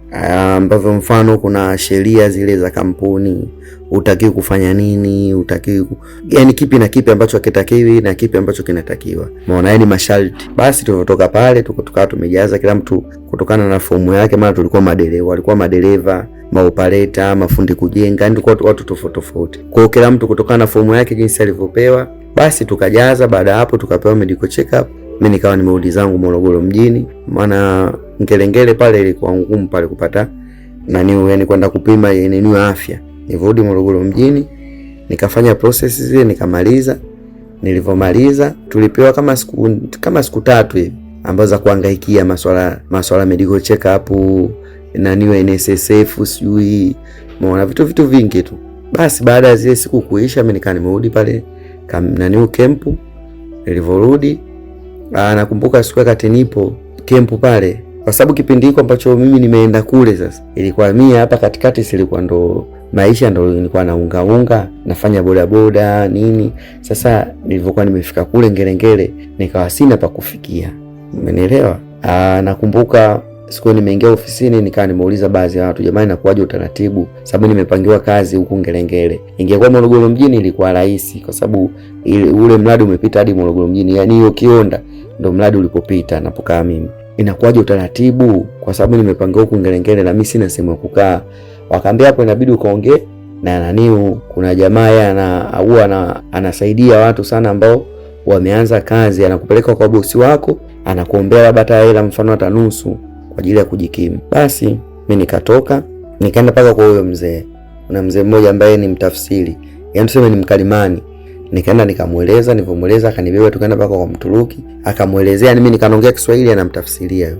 ambavyo mfano kuna sheria zile za kampuni, utakiwi kufanya nini, utakiwi yani kipi na kipi ambacho hakitakiwi na kipi ambacho kinatakiwa. Umeona, yani masharti. Basi tulivyotoka pale tukawa tumejaza kila mtu kutokana na fomu yake, maana tulikuwa madereva, walikuwa madereva, maopaleta, mafundi kujenga, yani tulikuwa watu tofauti. Kwa hiyo kila mtu kutokana na fomu yake jinsi alivyopewa, basi tukajaza. Baada ya hapo tukapewa medical check up. Mimi nikawa nimerudi zangu Morogoro mjini, maana Ngelengele pale ilikuwa ngumu pale kupata yani kwenda kupima yenyewe afya. Nilirudi Morogoro mjini, nikafanya process zile, nikamaliza. Nilivyomaliza tulipewa kama siku 3 hivi ambazo za kuhangaikia masuala medical check up na NSSF sijui, umeona vitu vingi tu. Basi baada ya zile siku kuisha, mimi nimerudi pale camp. Nilivyorudi nakumbuka siku wakati nipo camp pale, kwa sababu kipindi hiko ambacho mimi nimeenda kule sasa ilikuwa mimi hapa katikati silikuwa ndo maisha ndo nilikuwa naunga nafanya bodaboda nini. Sasa nilivyokuwa nimefika kule Ngelengele nikawa sina pa kufikia, umenielewa? Nakumbuka siku nimeingia ofisini nikawa nimeuliza baadhi ya watu, jamani nakuaje utaratibu, sababu nimepangiwa kazi huku Ngelengele. Ingekuwa Morogoro mjini ilikuwa rahisi, kwa sababu ule mradi umepita hadi Morogoro mjini, yani hiyo Kionda ndo mradi ulipopita napokaa mimi. Inakuaje utaratibu, kwa sababu nimepangiwa huku Ngelengele na mimi sina sehemu ya kukaa. Wakaambia hapo inabidi ukaongee na kuna jamaa yeye anasaidia watu sana ambao wameanza kazi, anakupeleka kwa bosi wako, anakuombea labda hata hela mfano hata nusu kwa ajili ya kujikimu. Basi mimi nikatoka nikaenda paka kwa huyo mzee. Kuna mzee mmoja ambaye ni mtafsiri, yaani tuseme ni mkalimani. Nikaenda nikamueleza, nilipomueleza akanibeba tukaenda paka kwa Mturuki, akamuelezea, mimi nikaongea Kiswahili anamtafsiria yeye.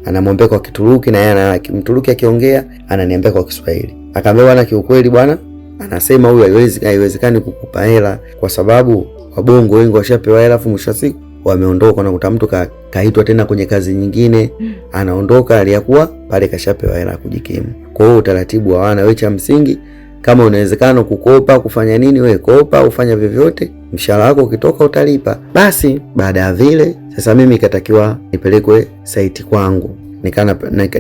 Anamwambia kwa Kituruki na yeye Mturuki akiongea ananiambia kwa Kiswahili. Akamwambia bwana, kiukweli bwana, anasema huyu haiwezekani kukupa hela kwa sababu wabongo wengi washapewa hela afu mwisho siku wameondoka, na kuta mtu kaitwa tena kwenye kazi nyingine anaondoka aliyakuwa pale kashapewa hela kujikimu. Kwa hiyo utaratibu hawana, wewe cha msingi kama unawezekana kukopa kufanya nini, wewe kopa ufanya vyovyote, mshahara wako ukitoka utalipa. Basi baada ya vile sasa mimi ikatakiwa nipelekwe site kwangu.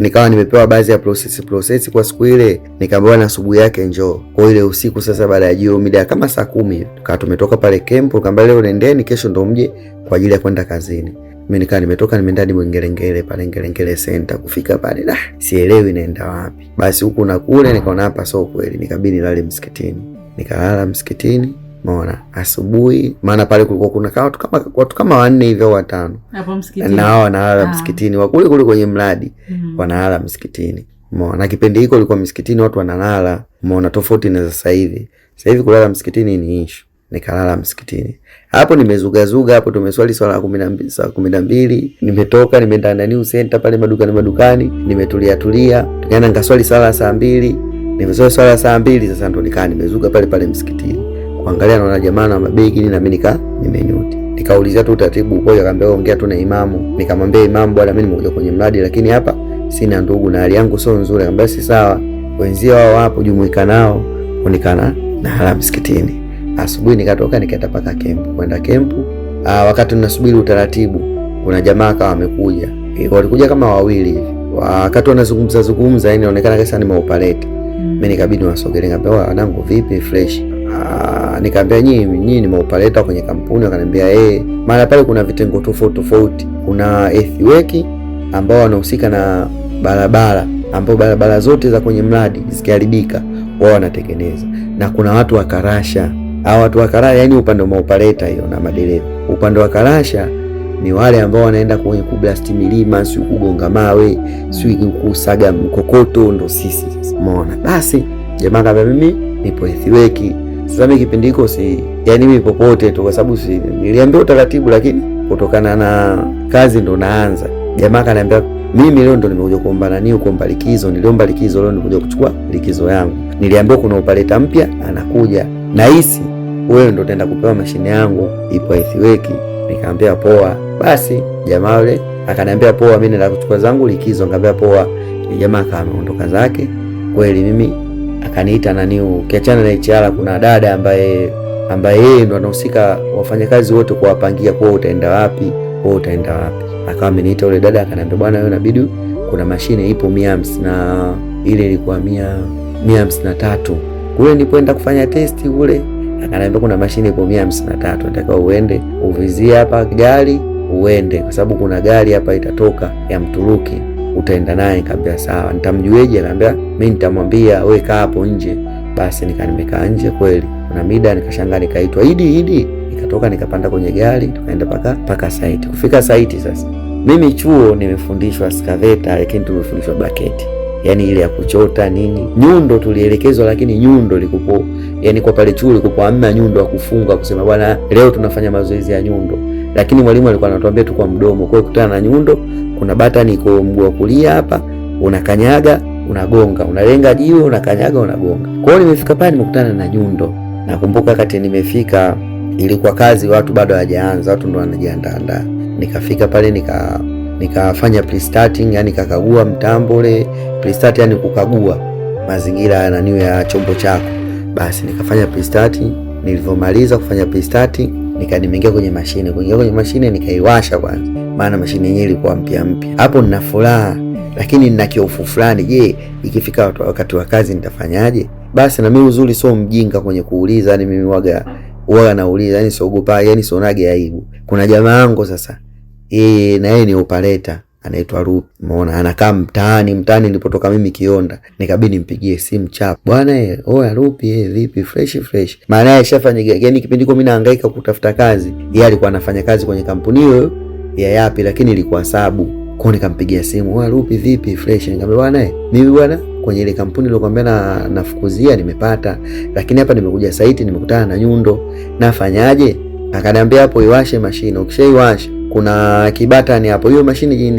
Nikawa nimepewa baadhi ya process kwa siku ile, nikaambiwa na asubuhi yake njoo. Kwa ile usiku sasa, baada ya jioni mida kama saa 10 tukawa tumetoka pale camp, kaambia leo nendeni, kesho ndo mje kwa ajili ya kwenda kazini. Mimi nikaa nimetoka nimeenda hadi Ngerengere pale Ngerengere center. Kufika pale sielewi naenda wapi. Basi huku na kule nikaona hapa sio kweli, nikabidi nilale msikitini. Nikalala msikitini. Umeona, asubuhi maana pale kulikuwa kuna watu kama 4 hivi au 5 hapo msikitini, na hao wanalala msikitini, wakule kule kwenye mradi wanalala msikitini. Umeona, na kipindi hiko ilikuwa msikitini watu wanalala. Umeona, tofauti na sasa hivi. Sasa hivi kulala msikitini ni issue. Nikalala msikitini hapo, nimezugazuga hapo, tumeswali swala ya 12 saa 12, nimetoka nimeenda ndani center pale madukani, nimetulia tukaenda nikaswali swala saa 2, nimeswali swala saa 2. Sasa ndo nikaa nimezuga pale msikitini kuangalia, naona jamaa na mabegi na mimi nimenyuti. Nikaulizia tu utaratibu uko, akaambia ongea tu na imamu. Nikamwambia imamu, bwana mimi nimekuja kwenye mradi lakini hapa sina ndugu na hali yangu sio nzuri. Akamwambia si sawa, wenzio wao wapo, jumuika nao. Unikana na hala msikitini. Asubuhi nikatoka nikaenda paka camp. Kwenda camp, wakati tunasubiri utaratibu, kuna jamaa akawa amekuja. Walikuja kama 2 hivi. Wakati wanazungumza yani inaonekana kama ni maopaleta. Mimi nikabidi wasogelee, ngambia wanangu vipi fresh. Nikamwambia nyinyi ni maopaleta kwenye kampuni? Akaniambia maana pale kuna vitengo tofauti. Kuna earthwork ambao wanahusika na barabara, ambao barabara zote za kwenye mradi zikiharibika wao wanatengeneza, na kuna watu wa karasha. Hao watu wa karasha yani upande wa maopaleta hiyo na madereva. Upande wa karasha ni wale ambao wanaenda kwenye kublast milima, si kugonga mawe, si kusaga mkokoto, ndo sisi sasa. Umeona, basi jamaa kama mimi nipo earthwork. Sasa mimi kipindi hiko yani mimi popote tu, kwa sababu niliambiwa utaratibu, lakini kutokana na kazi ndo naanza. Jamaa kaniambia mimi leo ndo nimekuja kuomba likizo. Niliomba likizo leo, nimekuja kuchukua likizo yangu. Niliambiwa kuna opaleta mpya anakuja, na hisi wewe ndo utaenda kupewa mashine yangu ipo earthwork. Nikamwambia poa. Basi jamaa yule akaniambia poa, mimi naenda kuchukua zangu likizo. Nikamwambia poa. Jamaa akaondoka zake. Kweli mimi akaniita ukiachana na HR, kuna dada ambaye yeye ndo anahusika wafanyakazi wote kuwapangia kwa utaenda wapi. Akawa ameniita yule dada, akaniambia bwana wewe inabidi kuna mashine ipo 150 na ile ilikuwa 153. Kule nilipoenda kufanya testi kule, akaniambia kuna mashine ipo 153, nataka uende uvizie hapa gari uende, kwa sababu kuna gari hapa itatoka ya Mturuki utaenda naye. Nikamwambia sawa. Nitamjueje? Akaniambia mimi nitamwambia wewe kaa hapo nje. Basi nimekaa nje kweli. Kuna mida nikashangaa, nikaitwa Idi. Nikatoka nikapanda kwenye gari tukaenda paka site. Kufika site sasa, mimi chuo nimefundishwa skaveta, lakini tumefundishwa bucket, yani ile ya kuchota nini. Nyundo tulielekezwa, lakini nyundo likupo, yani kwa pale chuo likupo hamna nyundo ya kufunga kusema bwana leo tunafanya mazoezi ya nyundo, lakini mwalimu alikuwa anatuambia tu kwa mdomo. Kwa hiyo kutana na nyundo, kuna button iko mguu wa kulia hapa, unakanyaga unagonga, unalenga jiwe unakanyaga unagonga. Kwa hiyo nimefika pale nimekutana na nyundo. Nakumbuka wakati nimefika ilikuwa kazi watu bado hawajaanza, watu ndo wanajiandaa. Nikafika pale nikafanya pre-starting, yani kakagua mtambo ule. Pre-start yani kukagua mazingira ya chombo chako. Basi nikafanya pre-starting. Nilivyomaliza kufanya pre-starting nimeingia kwenye mashine. Kuingia kwenye mashine nikaiwasha kwanza, maana mashine yenyewe ilikuwa mpya. Hapo nina furaha, lakini nina kiofu fulani. Je, ikifika wakati wa kazi nitafanyaje? Basi na mimi uzuri sio mjinga kwenye kuuliza, yani mimi waga nauliza, yani siogopa, yani sionage aibu. Kuna jamaa wangu sasa, na yeye ni operator, anaitwa Rupi. Umeona, anakaa mtaani nilipotoka mimi Kionda. Nikabidi nimpigie simu chap, bwana oya Rupi, vipi fresh. Maana yeye shafanya, yani kipindi mimi nahangaika kutafuta kazi, yeye alikuwa anafanya kazi kwenye kampuni hiyo ya yapi, lakini ilikuwa sabu. Kwa nikampigia simu, oya Rupi vipi fresh. Nikamwambia bwana mimi bwana kwenye ile kampuni nilikwambia nafukuzia nimepata, lakini hapa nimekuja site nimekutana na nyundo, nafanyaje? Akaniambia hapo iwashe mashine, ukishaiwasha kuna kibatani hapo. Hiyo mashine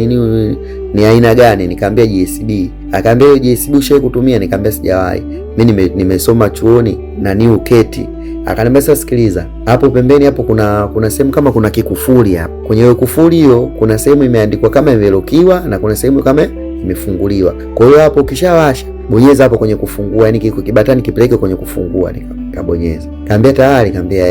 ni aina gani? Nikamwambia GSB. Akaambia hiyo GSB ushawahi kutumia? Nikamwambia sijawahi, mimi nimesoma chuoni na ni uketi. Akaniambia sasa sikiliza, hapo pembeni hapo kuna sehemu kama kuna kikufuli hapo. Kwenye hiyo kufuli hiyo kuna sehemu imeandikwa kama imelokiwa na kuna sehemu kama imefunguliwa. Kwa hiyo hapo ukishawasha bonyeza hapo kwenye kufungua, yani kiko kibatani kipeleke kwenye kufungua. Nikabonyeza. Kaambia tayari. Kaambia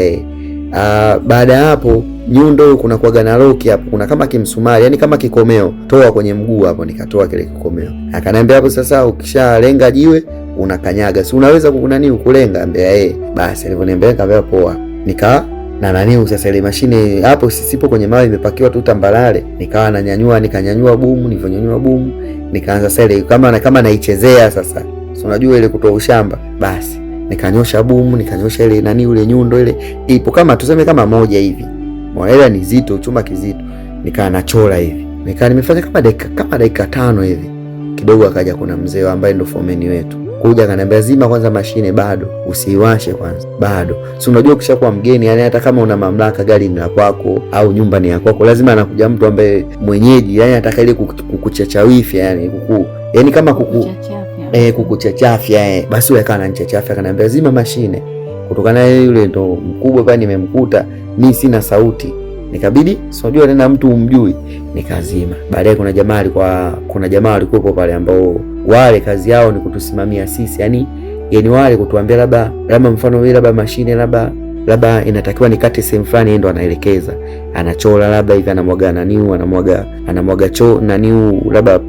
baada ya hapo nyundo kuna kuaga na loki hapo, kuna kama kimsumari, yani kama kikomeo, toa kwenye mguu hapo. Nikatoa kile kikomeo. Akaniambia hapo sasa ukishalenga jiwe unakanyaga, si unaweza kunani ukulenga? Ambia basi alivyoniambia kaambia poa. Nika na nani sasa ile mashine hapo sisipo kwenye mawe imepakiwa tu tambalale, nikawa nikanyanyua bumu, nilivyonyanyua bumu nikaanza sasa ile kama naichezea sasa. Si unajua ile kutoa ushamba. Basi nikanyosha bumu, nikanyosha ile nani ule nyundo ile ipo kama tuseme kama moja hivi. Mbona ile ni zito, chuma kizito. Nikaa nachora hivi. Nikaa nimefanya kama dakika 5 hivi. Kidogo akaja kuna mzee ambaye ndo fomeni wetu. Kuja akaniambia zima kwanza mashine, bado usiiwashe kwanza, bado. Si unajua ukishakuwa mgeni, yani hata kama una mamlaka, gari ni la kwako au nyumba ni ya kwako, lazima anakuja mtu ambaye mwenyeji, yani ataka ile kukuchachawifia, yani kama kukuchachafia. Basi yule akawa ananichachafia, akaniambia zima mashine. Kutokana na yule ndo mkubwa pale, nimemkuta mimi sina sauti, nikabidi unajua tena mtu umjui, nikazima. Baadaye kuna jamaa walikuwa pale ambao wale kazi yao ni kutusimamia sisi, yani wale kutuambia labda mfano wewe labda mashine labda inatakiwa nikate sehemu fulani, ndo anaelekeza, anachora labda hivi, anamwaga naniu, anamwaga naniu labda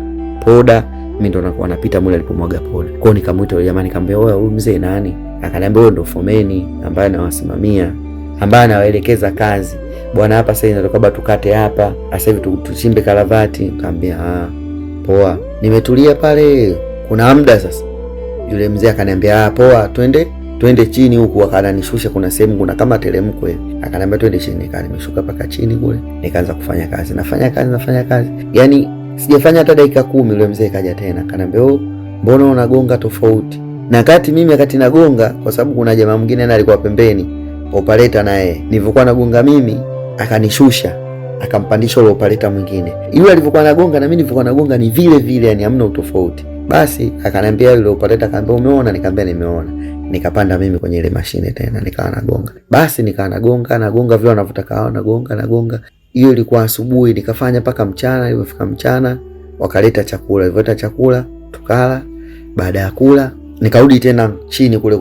poda, mimi ndo nakuwa napita mule alipomwaga poda. Kwa hiyo nikamuita yule jamaa, nikamwambia wewe huyu mzee nani? Akaniambia wewe ndo fomeni ambaye anawasimamia, ambaye anawaelekeza kazi. Bwana hapa sasa inatoka tukate hapa, sasa hivi tuchimbe karavati. Nikamwambia poa. Nimetulia pale kuna muda sasa. Yule mzee akaniambia poa, twende chini huku. Akananishusha, kuna sehemu kuna kama teremko hivi. Akaniambia twende chini. Nimeshuka paka chini kule, nikaanza kufanya kazi. Nafanya kazi. Yaani sijafanya hata dakika 10 yule mzee kaja tena. Akaniambia mbona unagonga tofauti? Na mimi nagonga kwa sababu kuna jamaa mwingine naye alikuwa pembeni, operator naye. Nilivyokuwa nagonga mimi, akanishusha, akampandisha yule operator mwingine. Yule alivyokuwa nagonga na mimi nilivyokuwa nagonga ni vile vile, yani hamna utofauti. Basi akaniambia yule operator, akaniambia umeona? Nikamwambia nimeona. Nikapanda mimi kwenye ile mashine tena, nikawa nagonga. Basi nikawa nagonga vile wanavyotaka, nagonga. Hiyo ilikuwa asubuhi, nikafanya mpaka mchana. Ilipofika mchana wakaleta chakula, ilipoleta chakula tukala. Baada ya kula nikarudi tena chini kule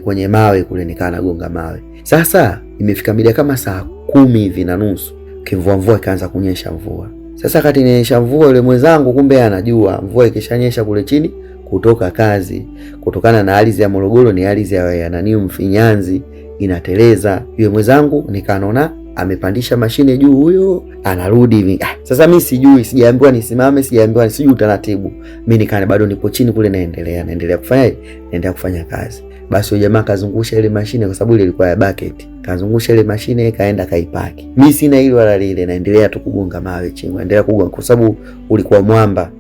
kwenye mawe kule, nikaa nagonga mawe. Sasa imefika mida kama saa 10 hivi na nusu, mvua ikaanza kunyesha mvua. Sasa kati inaonyesha mvua, yule mwenzangu kumbe anajua mvua ikishanyesha kule chini kutoka kazi, kutokana na ardhi ya Morogoro ni ardhi ya mfinyanzi, inateleza. Yule mwenzangu nikaona amepandisha mashine juu, huyo anarudi hivi. Sasa mimi sijaambiwa nisimame, sijaambiwa sijui utaratibu. Mimi nikana bado nipo chini kule, naendelea kufanya kazi. Basi yule jamaa kazungusha ile mashine, kwa sababu ile ilikuwa ya bucket. Kazungusha ile mashine, kaenda kaipaki. Mimi sina hilo wala lile, naendelea tu kugonga mawe chini, naendelea kugonga kwa sababu ulikuwa mwamba,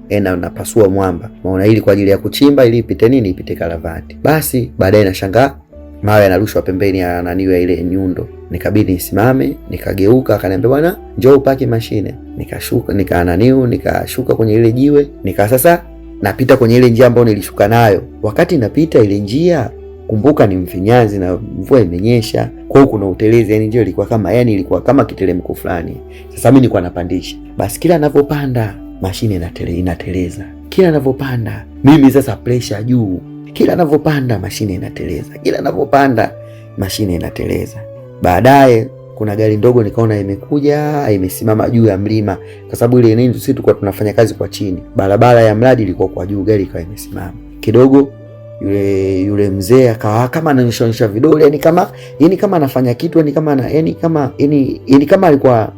napasua mwamba. Maana ili kwa ajili ya kuchimba ili ipite karavati. Basi baadaye nashangaa mawe yanarushwa pembeni ya ile nyundo. Nikabidi nisimame, nikageuka. Akaniambia bwana njoo upaki mashine. Nikashuka, nikashuka kwenye ile jiwe. Sasa napita kwenye ile njia ambayo nilishuka nayo. Wakati napita ile njia, kumbuka ni mfinyanzi na mvua imenyesha, kwa hiyo kuna utelezi, yani njia ilikuwa kama kiteremko fulani. Sasa mimi nilikuwa napandisha. Basi kila ninapopanda mashine inateleza. Kila ninapopanda mimi sasa pressure juu. Kila ninapopanda mashine inateleza. Baadaye kuna gari ndogo nikaona imekuja, imesimama juu ya mlima, kwa sababu ile nini sisi tulikuwa tunafanya kazi kwa chini. Barabara ya mradi ilikuwa kwa juu, gari ikawa imesimama. Kidogo yule mzee akawa kama ananishonyesha vidole, yani kama anafanya kitu, yani kama alikuwa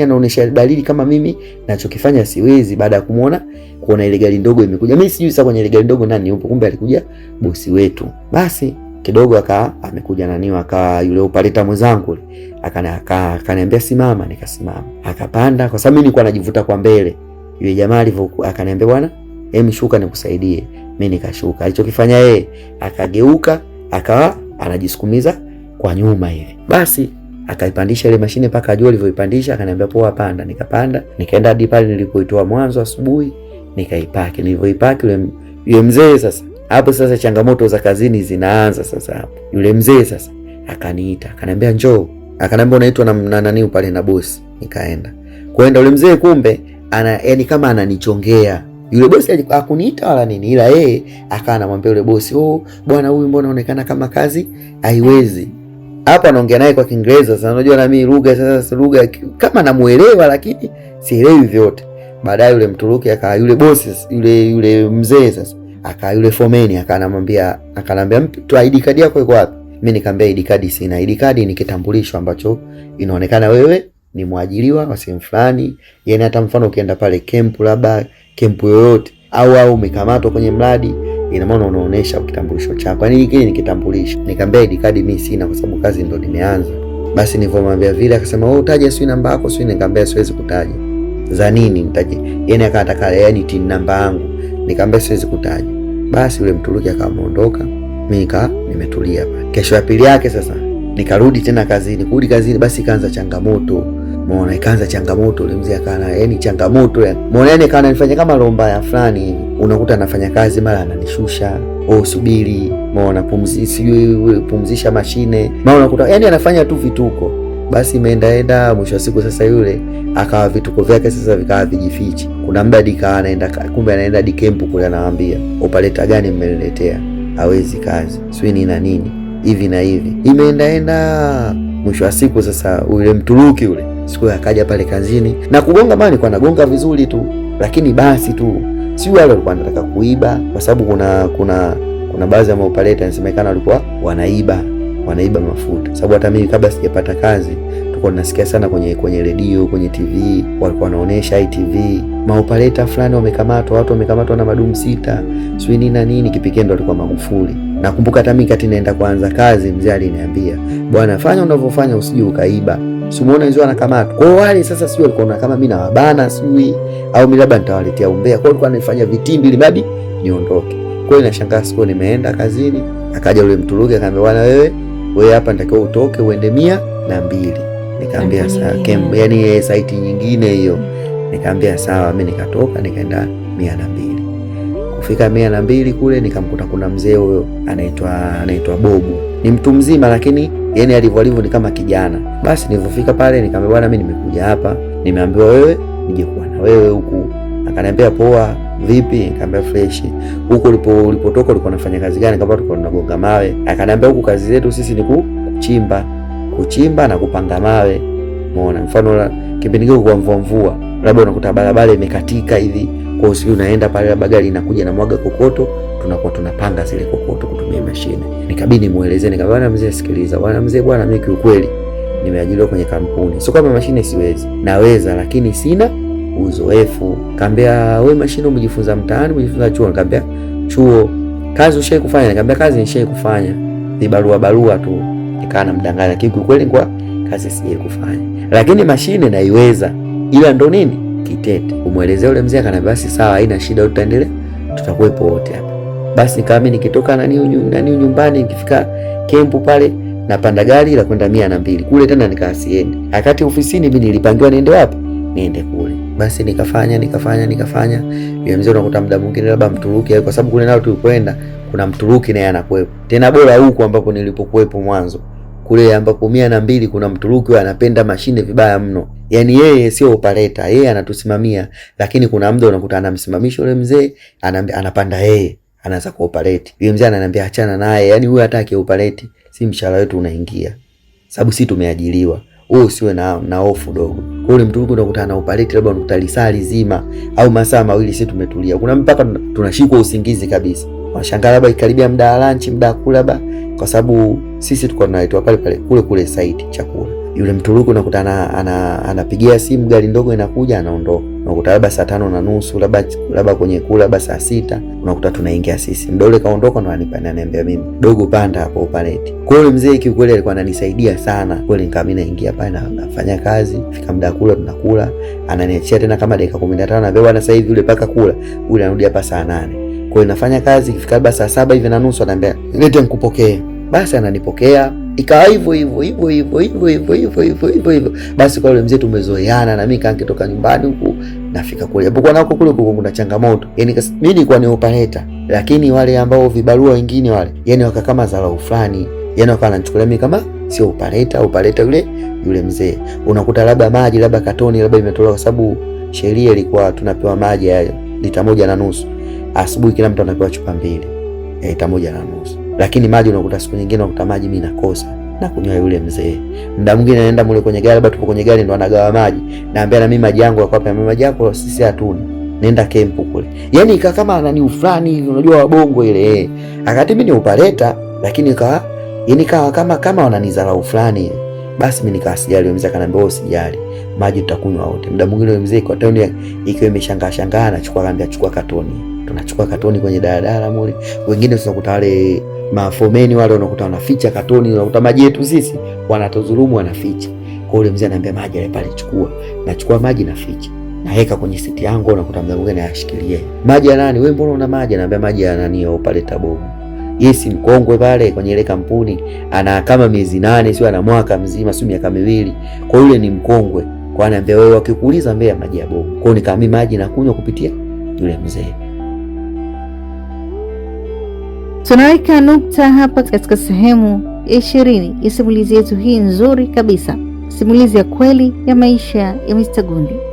anaonyesha dalili kama mimi nachokifanya siwezi. Baada ya kuona ile gari ndogo imekuja, mimi sijui sasa kwenye ile gari ndogo nani yupo, kumbe alikuja bosi wetu. Basi kidogo amekuja yule operator mwenzangu akaniambia simama. Nikasimama, akapanda kwa sababu mimi nilikuwa najivuta kwa mbele. Yule jamaa akaniambia bwana shuka nikusaidie. Mimi nikashuka. Alichokifanya yeye akageuka, akawa anajisukumiza kwa nyuma hivi. Basi akaipandisha ile mashine mpaka juu. Alivyoipandisha akaniambia poa, panda. Nikapanda, nikaenda hadi pale nilipoitoa mwanzo asubuhi, nikaipaki. Nilivyoipaki yule mzee sasa, hapo sasa changamoto za kazini zinaanza sasa hapo. Yule mzee sasa akaniita, akaniambia njoo. Akaniambia unaitwa na nani pale na bosi. Nikaenda. Kwenda yule mzee kumbe kama ananichongea. Yule bosi hakuniita wala nini, ila yeye akawa anamwambia yule bosi, bwana huyu mbona unaonekana kama kazi haiwezi. hapa anaongea naye kwa Kiingereza. Sasa unajua na mimi lugha kama namuelewa, lakini sielewi vyote. Baadaye yule Mturuki yule boss yule mzee sasa yule fomeni akanambia tu ID card yako iko wapi? Mimi nikamwambia ID card sina. ID card ni kitambulisho ambacho inaonekana wewe ni mwajiriwa wa sehemu fulani. Yani hata mfano ukienda pale camp, labda camp yoyote au umekamatwa kwenye mradi, ina maana unaonesha kitambulisho chako. Yani hiki ni kitambulisho. Nikamwambia ID card mimi sina kwa sababu kazi ndo nimeanza. Basi nilipomwambia vile akasema wewe utaje sio namba yako sio. Nikamwambia siwezi kutaja. Za nini nitaje? Yani akataka yani tin namba yangu. Nikamwambia siwezi kutaja. Basi yule Mturuki akaondoka. Mimi nimetulia pale. Kesho ya pili yake sasa nikarudi tena kazini. Kurudi kazini basi ikaanza changamoto. Muone ikaanza changamoto, yule mzee akana yani changamoto yani. Muone yani kana nifanya kama lomba ya fulani. Unakuta anafanya kazi mara ananishusha, subiri, muone pumzisha mashine. Maana unakuta yani anafanya tu vituko. Basi imeendaenda mwisho wa siku sasa yule akawa vituko vyake sasa vikawa vijifichi. Kuna muda dika anaenda, kumbe anaenda dikempu kule, anawaambia opaleta gani mmeniletea, hawezi kazi swini na nini hivi na hivi. Imeendaenda mwisho wa siku sasa yule Mturuki yule siku akaja pale kazini na kugonga mani, kwa nagonga vizuri tu, lakini basi tu si wale walikuwa wanataka kuiba, kwa sababu kuna baadhi ya maopaleta inasemekana walikuwa wanaiba mafuta. Sababu hata mimi kabla sijapata kazi tulikuwa tunasikia sana kwenye redio, kwenye TV walikuwa wanaonesha ITV maopaleta fulani wamekamatwa, watu wamekamatwa na madumu 6 swini na nini. Kipikendo alikuwa Magufuli. Nakumbuka hata mimi kati naenda kuanza kazi, mzee aliniambia, bwana fanya unavyofanya usije ukaiba. Simuona hizo anakamatwa. Kwa wale sasa sio walikuwa kama mimi na wabana sijui au mimi labda nitawaletea umbea. Kwa hiyo alikuwa anafanya vitimbi ili babi niondoke. Kwa hiyo nashangaa siku nimeenda kazini, akaja yule Mturuki akaniambia, bwana wewe hapa nitakiwa utoke uende 102. Nikamwambia sawa, yani site nyingine hiyo. Nikamwambia sawa, mimi nikatoka nikaenda 102. Kufika 102 kule nikamkuta kuna mzee huyo anaitwa Bobu. Ni mtu mzima lakini yani alivyo ni kama kijana. Basi nilipofika pale nikamwambia, bwana mimi nimekuja hapa, nimeambiwa wewe nije kuwa na wewe huku. Akaniambia poa, vipi? Nikamwambia fresh. Huko ulipotoka ulikuwa unafanya kazi gani? Kama tulikuwa tunagonga mawe. Akaniambia huku kazi zetu sisi ni kuchimba na kupanga mawe. Umeona mfano kipindi kile kwa mvua labda unakuta barabara imekatika hivi, kwa hiyo unaenda pale labda gari inakuja na mwaga kokoto, tunakuwa tunapanga zile kokoto kutumia mashine. Nikabidi muelezee, nikamwambia mzee sikiliza, bwana mzee, bwana mimi kiukweli nimeajiriwa kwenye kampuni. Sio kama mashine siwezi. Naweza lakini sina uzoefu. Kaambia wewe mashine umejifunza mtaani, umejifunza chuo? Nikamwambia chuo. Kazi ushai kufanya? Nikamwambia kazi nishai kufanya. Ni barua tu. Nikaana mdanganya, lakini kiukweli kwa kazi sijai kufanya. Lakini mashine naiweza. Ila ndo nini? Kitete. Umuelezea yule mzee, akaniambia basi sawa, haina shida, utaendelea. Tutakuwepo wote hapa. Basi kama mimi nikitoka nani nyumbani, nikifika kempu pale napanda gari la kwenda 102. Kule tena nikaasiendi. Wakati ofisini mimi nilipangiwa niende wapi? Niende kule. Basi nikafanya. Yule mzee unakuta muda mwingine labda Mturuki, kwa sababu kule nao tulikwenda kuna Mturuki naye anakuepo. Tena bora huko ambapo nilipokuepo mwanzo. Kule ambapo 102 kuna Mturuki anapenda mashine vibaya mno. Yaani yeye sio operator, yeye anatusimamia, lakini kuna muda unakuta anamsimamisha yule mzee, anapanda yeye, anaanza kuoperate. Yule mzee ananiambia achana naye, yaani huyu hataki operate, si mshahara wetu unaingia. Sababu sisi tumeajiriwa. Wewe usiwe na hofu dogo. Kwa hiyo Mturuki unakuta ana operate labda unakuta lisali zima au masaa mawili, sisi tumetulia. Kuna mpaka tunashikwa usingizi kabisa. Washangaa labda ikaribia muda wa lunch, muda wa kula labda, kwa sababu sisi tuko tunaitwa pale kule site chakula. Yule Mturuki unakuta anapigia simu, gari ndogo inakuja, anaondoka. Unakuta labda saa 5:30 labda kwenye kula labda saa 6 unakuta tunaingia sisi. Muda ule kaondoka, ndo ananiambia mimi, dogo panda hapo operate. Kwa hiyo mzee kiukweli alikuwa ananisaidia sana. Kweli mimi naingia pale na nafanya kazi, fika muda kula tunakula, ananiachia tena kama dakika 15, anambia bwana sasa hivi yule paka kula, yule anarudi hapa saa 8. Kwa hiyo nafanya kazi, ikifika labda saa 7:30 ananiambia lete nikupokee. Basi ananipokea. Ikawa hivyo. Basi kwa yule mzee tumezoeana, na mimi kaangetoka nyumbani huku nafika kule. Hapo nako kule kuna changamoto. Yaani mimi nilikuwa ni operator, lakini wale ambao vibarua wengine wale, yaani waka kama dharau fulani. Yaani wakawa wananichukulia mimi kama sio operator yule mzee. Unakuta labda maji labda katoni labda imetolewa, kwa sababu sheria ilikuwa tunapewa maji ya lita 1.5. Asubuhi kila mtu anapewa chupa 2 ya lita 1.5. Lakini maji unakuta siku nyingine unakuta maji mimi nakosa. na kunywa yule mzee. Muda mwingine naenda mule kwenye gari, labda tupo kwenye gari ndo anagawa maji, naambia na mimi maji yangu yako wapi? Maji yako sisi hatuna, nenda kempu kule. Yani ika kama nani fulani, unajua wabongo ile akati mimi ni upaleta, lakini ikawa yani kama wananizarau fulani. Basi mimi nikasijali, mzee akaniambia usijali, maji tutakunywa wote. Muda mwingine mzee kwa toni ikiwa imeshangaa anachukua, kaambia chukua katoni. Tunachukua katoni kwenye daladala mule. Wengine tunakuta wale mafomeni wale wanakuta wanaficha katoni, unakuta maji yetu sisi wanatozulumu wanaficha. Kwa yule mzee ananiambia maji yale pale chukua. Nachukua maji naficha. Naweka kwenye siti yangu, unakuta mzee mwingine ayashikilie. Maji ya nani? Wewe mbona una maji? Ananiambia maji ya nani au pale Tabogo. Yes, mkongwe pale kwenye ile kampuni ana kama miezi 8, sio ana mwaka mzima, sio miaka 2. Kwa yule ni mkongwe. Kwa ananiambia wewe wakikuuliza mbea maji ya Bogo. Kwa nikaambi maji na kunywa kupitia yule mzee. Tunaweka nukta hapa katika sehemu ya 20 ya simulizi yetu hii nzuri kabisa, simulizi ya kweli ya maisha ya Mr. Gundi.